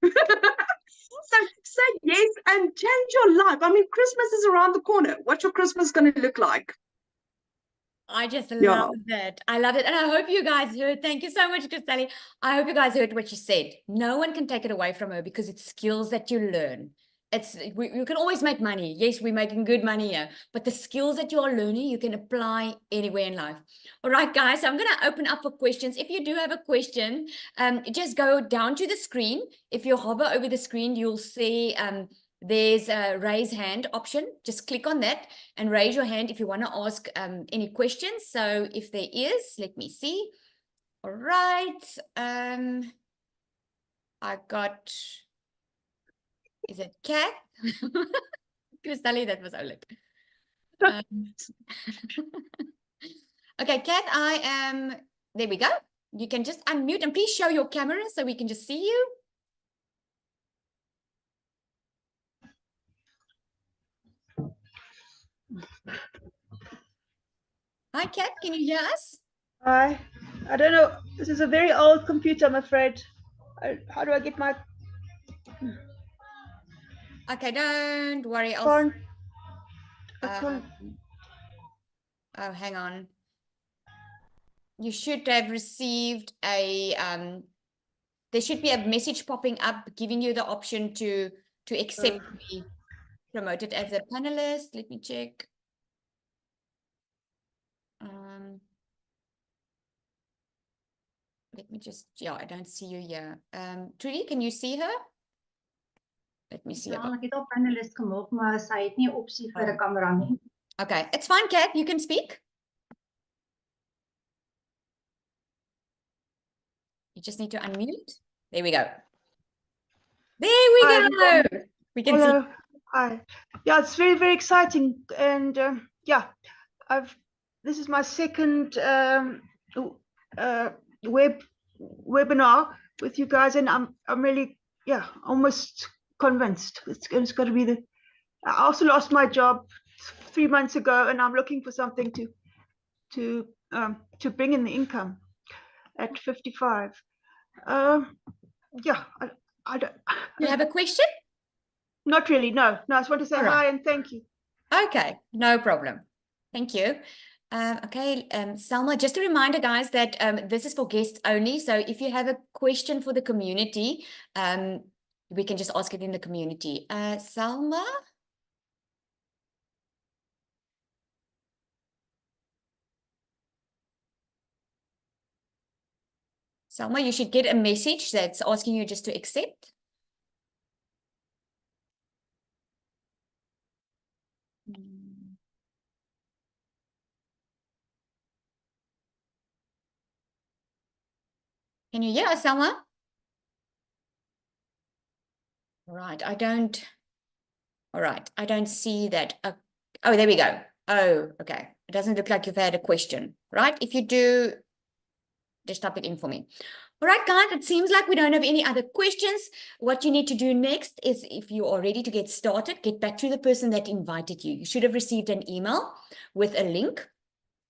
So say yes and change your life. I mean, Christmas is around the corner. What's your Christmas going to look like? I just love it. I love it. And I hope you guys heard. Thank you so much, Christelle. I hope you guys heard what she said. No one can take it away from her because it's skills that you learn. You can always make money. Yes, we're making good money here, but the skills that you are learning, you can apply anywhere in life. All right, guys, so I'm going to open up for questions. If you do have a question, just go down to the screen. If you hover over the screen, you'll see there's a raise hand option. Just click on that and raise your hand if you want to ask any questions. So if there is, let me see. All right. I got... Is it Kat? Christelle, that was Oleg. Okay, Kat, I am... There we go. You can just unmute and please show your camera so we can just see you. Hi, Kat, can you hear us? Hi. I don't know. This is a very old computer, I'm afraid. How do I get my... Okay, don't worry. I can't. Oh, hang on. You should have received a... there should be a message popping up giving you the option to accept be promoted as a panelist. Let me check. Let me just, yeah, I don't see you here. Trudy, can you see her? Let me see. Ja, ek het op panelist gemaak, maar sy het nie 'n opsie vir 'n kamera nie. Okay, it's fine, Kat. You can speak. You just need to unmute. There we go. There we go. We can see. Hi. Yeah, it's very, very exciting. And yeah, this is my second webinar with you guys, and I'm really, yeah, almost convinced it's got to be I also lost my job 3 months ago, and I'm looking for something to bring in the income at 55. Yeah, I don't. You have a question? Not really. No. I just want to say hi and thank you. Okay, no problem. Thank you. Okay, Selma, just a reminder, guys, that this is for guests only. So if you have a question for the community, we can just ask it in the community. Selma? Selma, you should get a message that's asking you just to accept. Can you hear us, Selma? Right, I don't. All right, I don't see that. Oh, there we go. Oh, okay. It doesn't look like you've had a question, right? If you do, just type it in for me. All right, guys, it seems like we don't have any other questions. What you need to do next is, if you are ready to get started, get back to the person that invited you. You should have received an email with a link.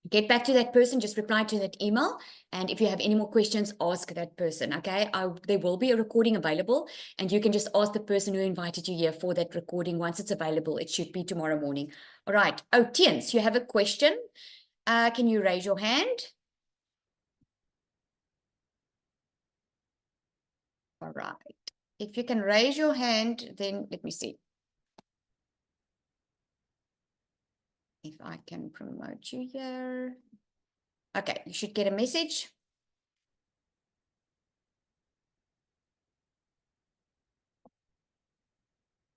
Get back to that person, just reply to that email. And if you have any more questions, ask that person, okay? There will be a recording available, and you can just ask the person who invited you here for that recording. Once it's available, it should be tomorrow morning. All right. Oh, Tiens, you have a question. Can you raise your hand? All right. If you can raise your hand, then let me see if I can promote you here. Okay, you should get a message.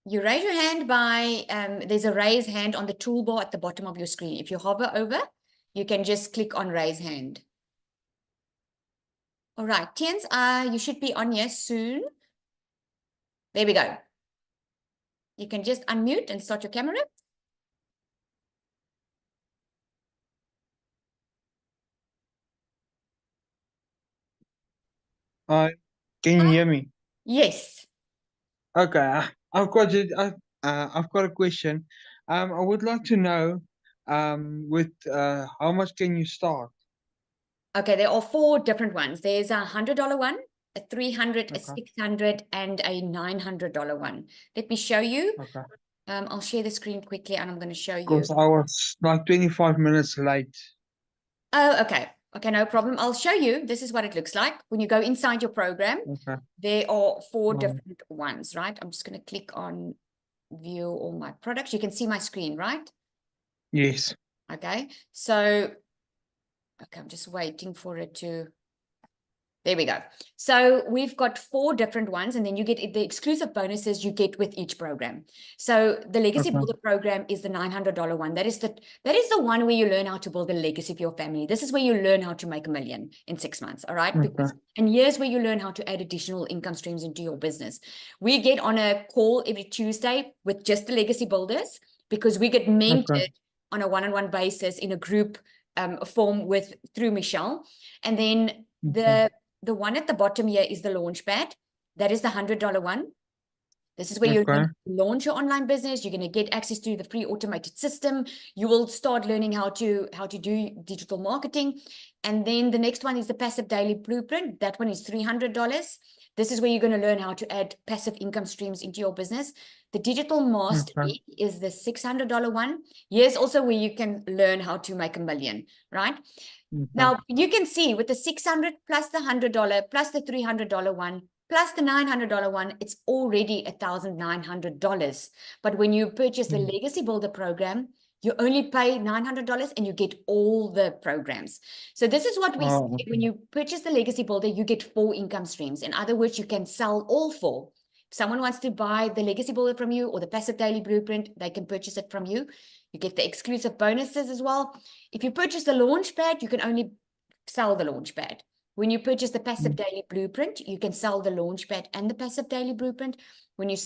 You raise your hand by, there's a raise hand on the toolbar at the bottom of your screen. If you hover over, you can just click on raise hand. All right, Tiens, you should be on here soon. There we go. You can just unmute and start your camera. Hi, can you hear me? Yes. Okay, I've got it. I've got a question. I would like to know, with how much can you start? Okay, there are 4 different ones. There's a $100 one, a $300, a Okay. $600, and a $900 one. Let me show you. Okay. I'll share the screen quickly, and I'm going to show you. Because I was like 25 minutes late. Oh, okay. Okay, no problem. I'll show you. This is what it looks like. When you go inside your program, Okay. there are 4 Oh. different ones, right? I'm just going to click on view all my products. You can see my screen, right? Yes. Okay. So, okay, I'm just waiting for it to. There we go. So we've got 4 different ones, and then you get the exclusive bonuses you get with each program. So the Legacy Okay. Builder program is the $900 one. That is the one where you learn how to build a legacy for your family. This is where you learn how to make $1 million in 6 months. All right. Okay. And here's where you learn how to add additional income streams into your business. We get on a call every Tuesday with just the Legacy Builders, because we get mentored on a one-on-one basis in a group form through Michelle. And then the one at the bottom here is the Launchpad. That is the $100 one. This is where you're going to launch your online business. You're going to get access to the free automated system. You will start learning how to do digital marketing. And then the next one is the Passive Daily Blueprint. That one is $300. This is where you're going to learn how to add passive income streams into your business. The Digital Mastery is the $600 one. Here's also where you can learn how to make $1 million, right? Now, you can see with the $600 plus the $100 plus the $300 one plus the $900 one, it's already $1,900. But when you purchase the Legacy Builder program, you only pay $900 and you get all the programs. So this is what we say. When you purchase the Legacy Builder, you get 4 income streams. In other words, you can sell all 4. If someone wants to buy the Legacy Builder from you or the Passive Daily Blueprint, they can purchase it from you. You get the exclusive bonuses as well. If you purchase the Launchpad, you can only sell the Launchpad. When you purchase the Passive Daily Blueprint, you can sell the Launchpad and the Passive Daily Blueprint. When you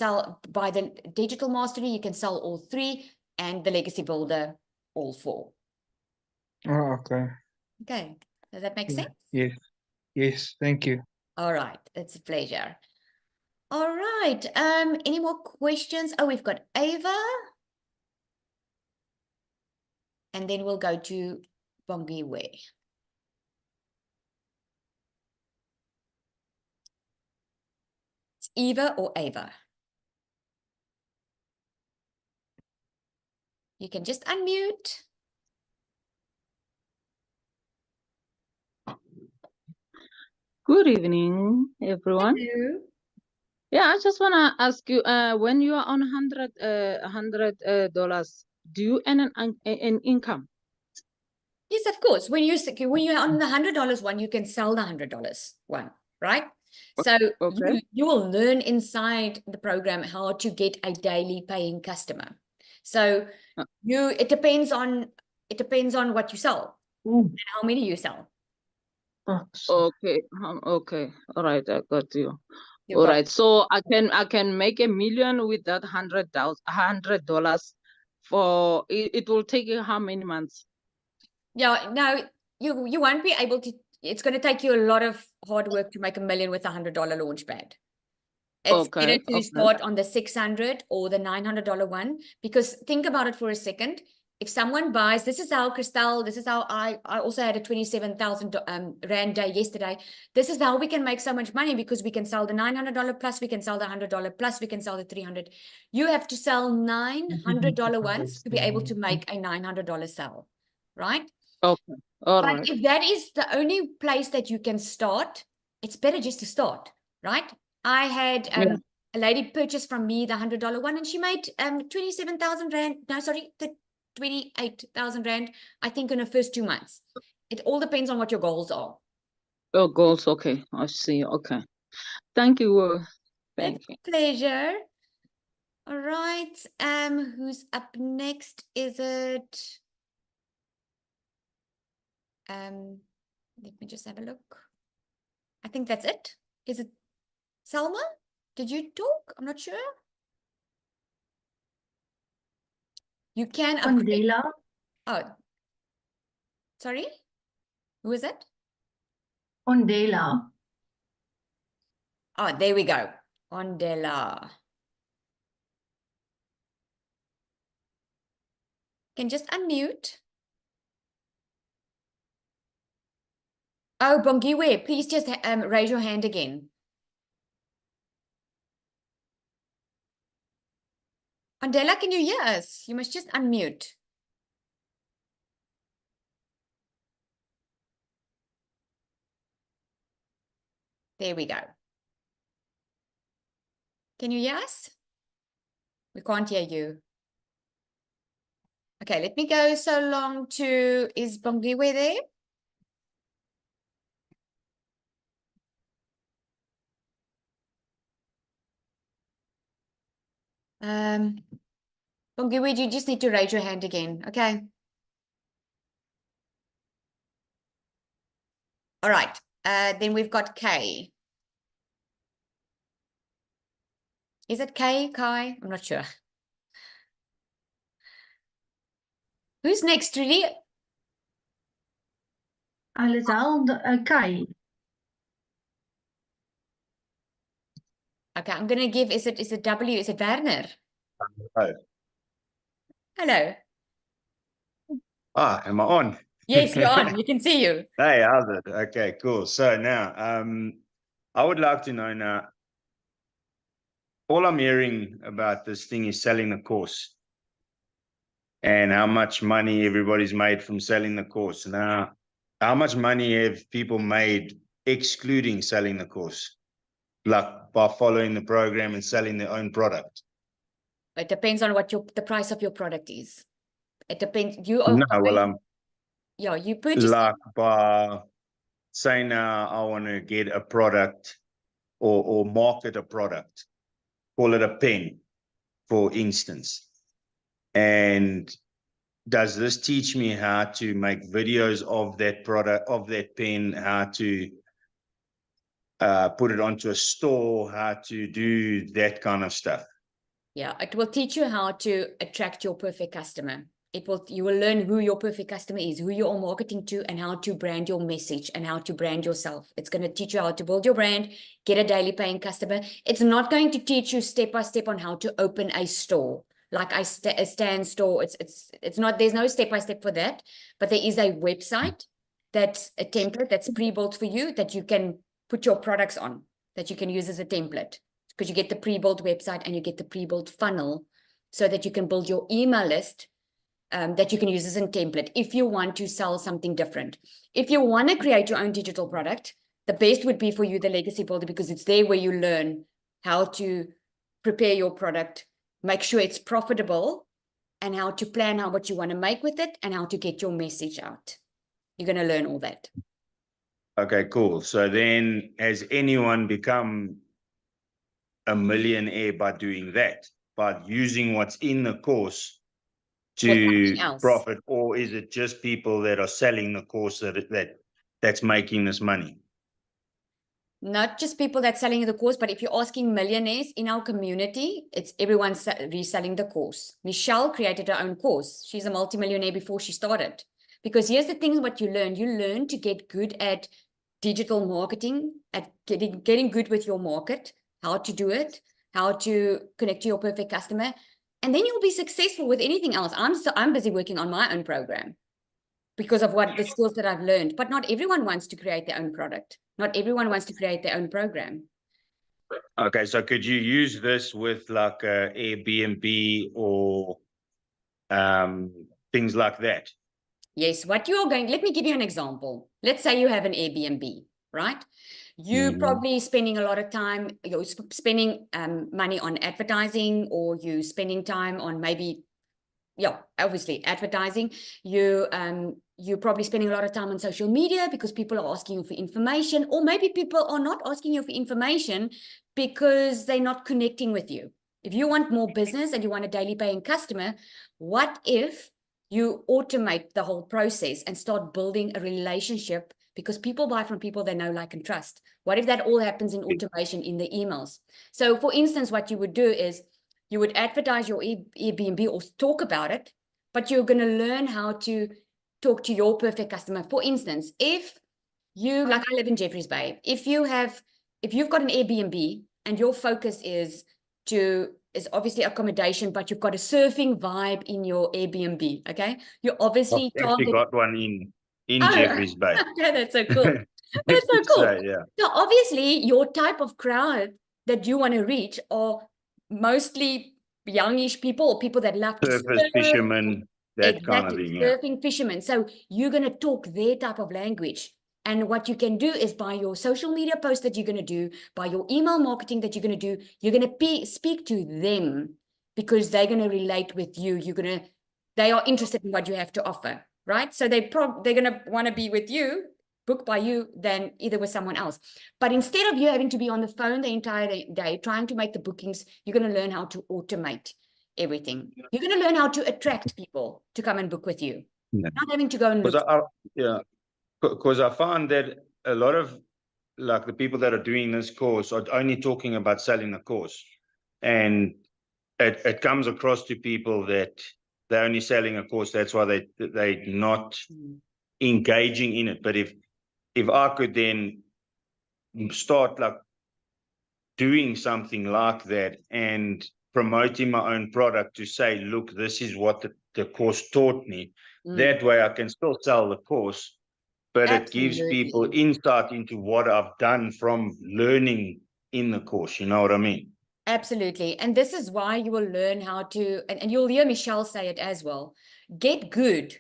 buy the Digital Mastery, you can sell all 3, and the Legacy Builder, all 4. Oh, okay. Okay. Does that make sense? Yes. Yes. Thank you. All right. It's a pleasure. All right. Any more questions? Oh, we've got Ava. And then we'll go to Bongiwe. It's Eva or Ava. You can just unmute. Good evening, everyone. Hello. Yeah, I just want to ask you, when you are on $100, do you earn an income? Yes, of course. When you're on the $100 one, you can sell the $100 one, right? So you will learn inside the program how to get a daily paying customer. So it depends on what you sell and how many you sell. Okay. Okay. All right. I got you. You All got right. So I can make $1 million with that $100 for it will take you how many months? Yeah, no, you won't be able to. It's going to take you a lot of hard work to make $1 million with $100 launch pad. It's better Okay. to start on the $600 or the $900 one, because think about it for a second. If someone buys, this is how Christelle, this is how I also had a 27,000 Rand day yesterday. This is how we can make so much money, because we can sell the $900 plus, we can sell the $100 plus, we can sell the 300. You have to sell $900 ones to be able to make a $900 sale, right? Okay. All But right. if that is the only place that you can start, it's better just to start, right? I had Yeah. a lady purchase from me the $100 one, and she made 27,000 Rand. No, sorry, the 28,000 Rand, I think, in the first 2 months. It all depends on what your goals are. Oh, goals. Okay. I see. Okay. Thank you. Thank It's you. a pleasure. All right. Who's up next? Is it let me just have a look. I think that's it. Is it Selma? Did you talk? I'm not sure. You can upgrade. Ondela. Oh, sorry. Who is it? Ondela. Oh, there we go. Ondela. Can just unmute. Oh, Bongiwe, please just raise your hand again. Ondela, can you hear us? You must just unmute. There we go. Can you hear us? We can't hear you. Okay, let me go so long to, is Bongiwe there? Bongiwe, you just need to raise your hand again, okay? All right, then we've got Kay. Is it Kay, Kai? I'm not sure. Who's next, Trudy? Alisal Kai. Okay, I'm gonna give, is it W? Is it Werner? Hi. Hello. Ah, am I on? Yes, you're on. You can see you. Hey, how's it? Okay, cool. So now, I would like to know now, all I'm hearing about this thing is selling the course and how much money everybody's made from selling the course. Now, how much money have people made excluding selling the course? Like by following the program and selling their own product? It depends on what the price of your product is. It depends. You are No, well, yeah, you purchase like by saying now I want to get a product or market a product, call it a pen, for instance. And does this teach me how to make videos of that product, of that pen, how to put it onto a store, how to do that kind of stuff? Yeah, it will teach you how to attract your perfect customer. You will learn who your perfect customer is, who you are marketing to, and how to brand your message and how to brand yourself. It's going to teach you how to build your brand, get a daily paying customer. It's not going to teach you step by step on how to open a store, like a stand store. It's not, there's no step by step for that, but there is a website that's a template that's pre-built for you that you can put your products on, that you can use as a template, because you get the pre-built website and you get the pre-built funnel so that you can build your email list that you can use as a template if you want to sell something different. If you want to create your own digital product, the best would be for you the Legacy Builder, because it's there where you learn how to prepare your product, make sure it's profitable, and how to plan how much you want to make with it and how to get your message out. You're going to learn all that. Okay, cool. So then has anyone become a millionaire by doing that, by using what's in the course to profit, or is it just people that are selling the course that that's making this money? Not just people that's selling the course, but if you're asking millionaires in our community, it's everyone reselling the course. Michelle created her own course. She's a multimillionaire before she started. Because here's the thing, what you learn to get good at digital marketing, at getting good with your market, how to do it, how to connect to your perfect customer, and then you'll be successful with anything else. I'm busy working on my own program because of what the skills that I've learned, but not everyone wants to create their own product. Not everyone wants to create their own program. Okay, so could you use this with like a Airbnb or things like that? Yes, what you're going, let me give you an example. Let's say you have an Airbnb, right? You're probably spending a lot of time, you're spending money on advertising, or you spending time on maybe, yeah, obviously advertising. You're probably spending a lot of time on social media because people are asking you for information, or maybe people are not asking you for information because they're not connecting with you. If you want more business and you want a daily paying customer, what if you automate the whole process and start building a relationship, because people buy from people they know, like, and trust? What if that all happens in automation in the emails? So for instance, what you would do is you would advertise your Airbnb or talk about it, but you're going to learn how to talk to your perfect customer. For instance, if you, like, I live in Jeffreys Bay, if you've got an Airbnb and your focus is obviously accommodation, but you've got a surfing vibe in your Airbnb, okay? You're obviously I've actually got one in Jeffreys Bay. Yeah, that's so cool. That's so cool. So, yeah. So obviously your type of crowd that you want to reach are mostly youngish people, or people that love to Surface surf. fishermen, that kind of Exactly, thing. Yeah. surfing fishermen. So you're going to talk their type of language. And what you can do is, by your social media posts that you're going to do, by your email marketing that you're going to do, you're going to speak to them, because they're going to relate with you. They are interested in what you have to offer, right? So they're going to want to be with you, booked by you, than either with someone else. But instead of you having to be on the phone the entire day trying to make the bookings, you're going to learn how to automate everything. You're going to learn how to attract people to come and book with you. Yeah. Not having to go and look. Because I find that a lot of, like, the people that are doing this course are only talking about selling the course, and it comes across to people that they're only selling a course. That's why they're not engaging in it. But if I could then start like doing something like that and promoting my own product to say, look, this is what the course taught me. That way I can still sell the course, but it gives people insight into what I've done from learning in the course. You know what I mean? Absolutely. And this is why you will learn how to, and you'll hear Michelle say it as well, get good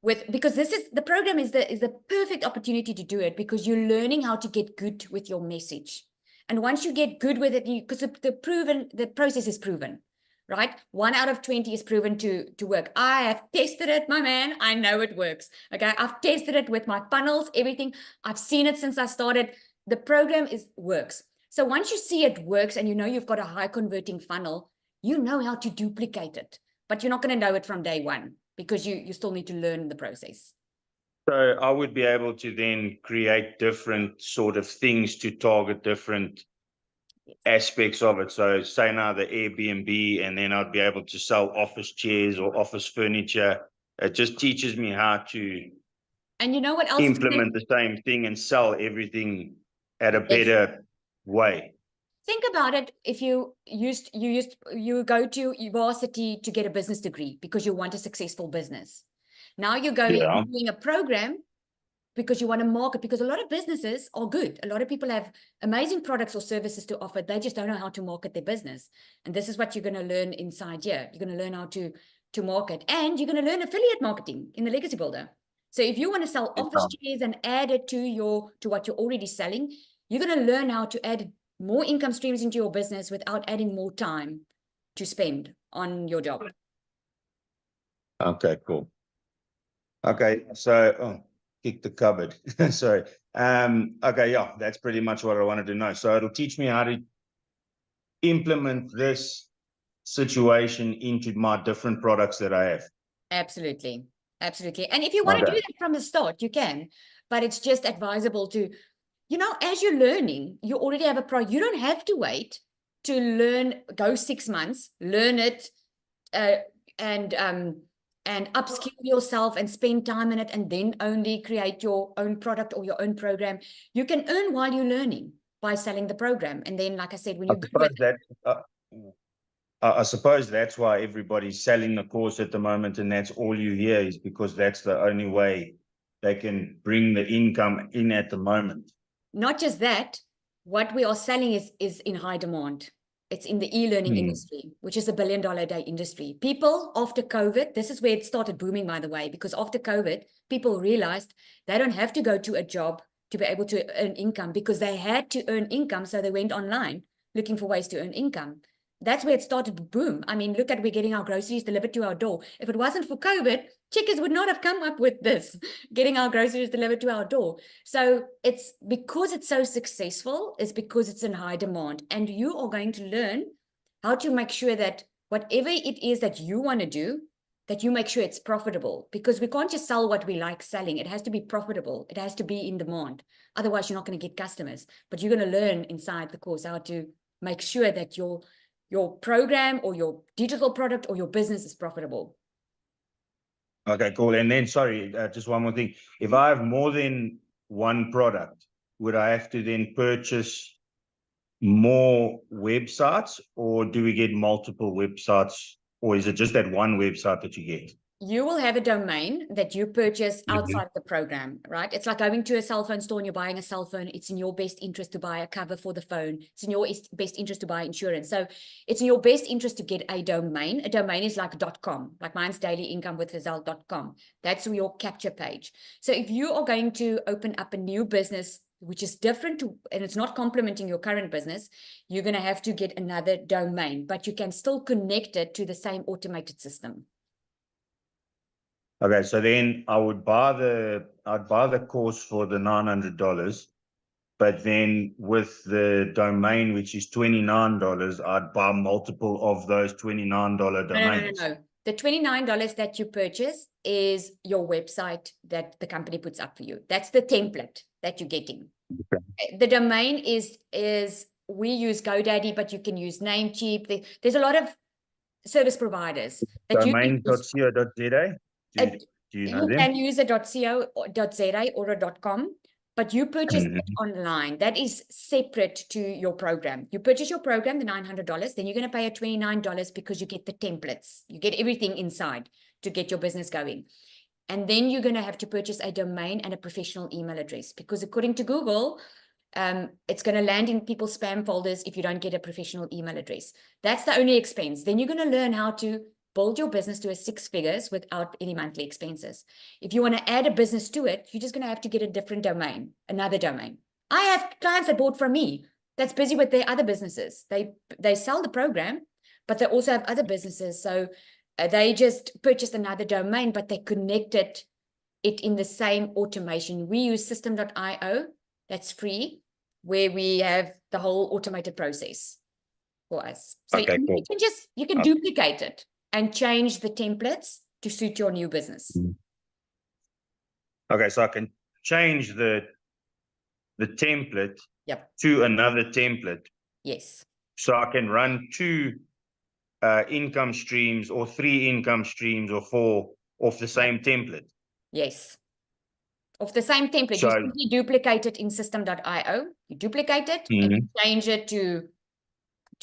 with, because the program is the perfect opportunity to do it, because you're learning how to get good with your message. And once you get good with it, because the process is proven, right? 1 out of 20 is proven to work. I have tested it, my man. I know it works. Okay. I've tested it with my funnels, everything. I've seen it since I started. The program works. So once you see it works and you know you've got a high converting funnel, you know how to duplicate it, but you're not going to know it from day one, because you still need to learn the process. So I would be able to then create different sort of things to target different aspects of it. So say now the Airbnb, and then I'd be able to sell office chairs or office furniture. It just teaches me how to and you know what else implement the same thing and sell everything at a better way. Think about it. If you go to university to get a business degree because you want a successful business. Now you're doing a program because you want to market, because a lot of businesses are good. A lot of people have amazing products or services to offer. They just don't know how to market their business. And this is what you're going to learn inside here. You're going to learn how to market, and you're going to learn affiliate marketing in the Legacy Builder. So if you want to sell office chairs and add it to what you're already selling, you're going to learn how to add more income streams into your business without adding more time to spend on your job. Okay, cool. Okay, so kick the cupboard. Sorry. Okay, yeah, that's pretty much what I wanted to know. So it'll teach me how to implement this situation into my different products that I have. Absolutely. Absolutely. And if you want to do that from the start, you can. but it's just advisable to, you know, as you're learning, you already have a product. You don't have to wait to learn, go 6 months, learn it, and upskill yourself and spend time in it, and then only create your own product or your own program. You can earn while you're learning by selling the program. And then, like I said, when you're good with it, I suppose that's why everybody's selling the course at the moment, and that's all you hear, is because that's the only way they can bring the income in at the moment. not just that, what we are selling is in high demand. It's in the e-learning industry, which is $1 billion a day industry. People after COVID, this is where it started booming, by the way, because after COVID, people realized they don't have to go to a job to be able to earn income, because they had to earn income. So they went online looking for ways to earn income. That's where it started to boom. I mean, look at, we're getting our groceries delivered to our door. If it wasn't for COVID, Checkers would not have come up with this, getting our groceries delivered to our door. So it's because it's so successful, it's because it's in high demand. And you are going to learn how to make sure that whatever it is that you want to do, that you make sure it's profitable, because we can't just sell what we like selling. It has to be profitable. It has to be in demand. Otherwise, you're not going to get customers. But you're going to learn inside the course how to make sure that your program or your digital product or your business is profitable. Okay, cool. And then, sorry, just one more thing. If I have more than one product, would I have to then purchase more websites, or do we get multiple websites, or is it just that one website that you get? You will have a domain that you purchase outside the program, right? It's like going to a cell phone store and you're buying a cell phone. It's in your best interest to buy a cover for the phone. It's in your best interest to buy insurance. So it's in your best interest to get a domain. A domain is like .com, like mine's dailyincomeWithRazelle.com. That's your capture page. So if you are going to open up a new business, which is different to, and it's not complementing your current business, you're going to have to get another domain, but you can still connect it to the same automated system. Okay, so then I'd buy the course for the $900, but then with the domain, which is $29, I'd buy multiple of those $29 domains. No. The $29 that you purchase is your website that the company puts up for you. That's the template that you're getting. Okay. The domain is we use GoDaddy, but you can use Namecheap. There's a lot of service providers that Domain.co.za. Do you know them? Can use a .co.za or a .com, but you purchase it online. That is separate to your program. You purchase your program, the $900, then you're going to pay a $29 because you get the templates. You get everything inside to get your business going. And then you're going to have to purchase a domain and a professional email address, because according to Google, it's going to land in people's spam folders if you don't get a professional email address. That's the only expense. Then you're going to learn how to build your business to a 6 figures without any monthly expenses. If you want to add a business to it, you're just going to have to get a different domain, another domain. I have clients that bought from me that's busy with their other businesses. They sell the program, but they also have other businesses. So they just purchased another domain, but they connected it in the same automation. We use system.io. That's free, where we have the whole automated process for us. So okay, cool. you can duplicate it and change the templates to suit your new business. Okay, so I can change the template to another template. Yes. So I can run 2 income streams or 3 income streams or 4 off the same template. Yes. Of the same template, So, you simply duplicate it in system.io. You duplicate it and you change it to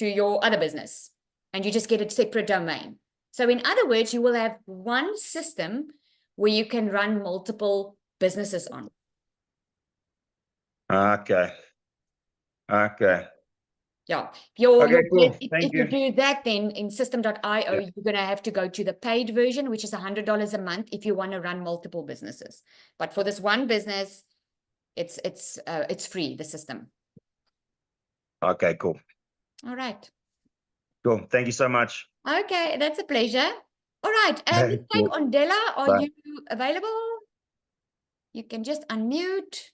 your other business, and you just get a separate domain. So in other words, you will have one system where you can run multiple businesses on. Okay. Yeah. Cool. If you do that, then in system.io, you're going to have to go to the paid version, which is $100 a month if you want to run multiple businesses. But for this one business, it's free, the system. Okay, cool. All right. Cool. Thank you so much. Okay, that's a pleasure. All right. Let's take Ondela. Are you available? You can just unmute.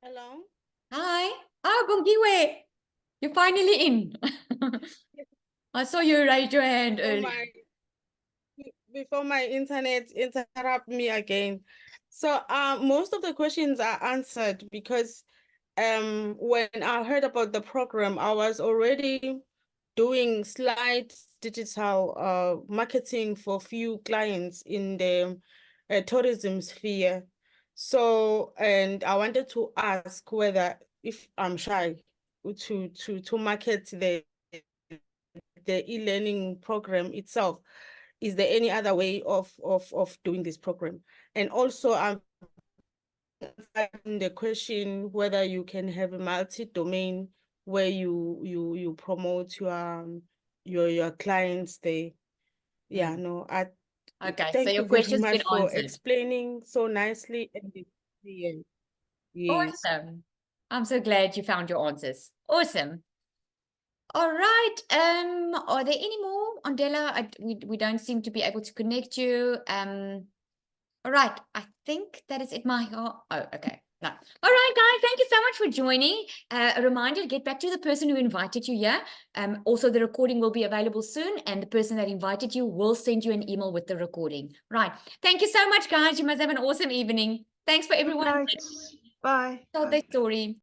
Hello. Hi. Oh, Bongiwe. You're finally in. I saw you raise your hand earlier. before my internet interrupt me again. So most of the questions are answered because when I heard about the program, I was already doing slight digital marketing for few clients in the tourism sphere. So, and I wanted to ask whether if I'm shy to market the e-learning program itself, is there any other way of doing this program? And also I'm the question whether you can have a multi-domain where you promote your clients there. Yeah, no, Okay, so thank your you very question's been much for answered. explaining so nicely and yeah. Yes. Awesome. I'm so glad you found your answers. Awesome. All right. Are there any more, Andela? We don't seem to be able to connect you. All right. I think that is it. Oh, okay. No. All right, guys. Thank you so much for joining. A reminder to get back to the person who invited you here. Also, the recording will be available soon, and the person that invited you will send you an email with the recording. Right. Thank you so much, guys. You must have an awesome evening. Thanks for everyone. Bye. Told their story.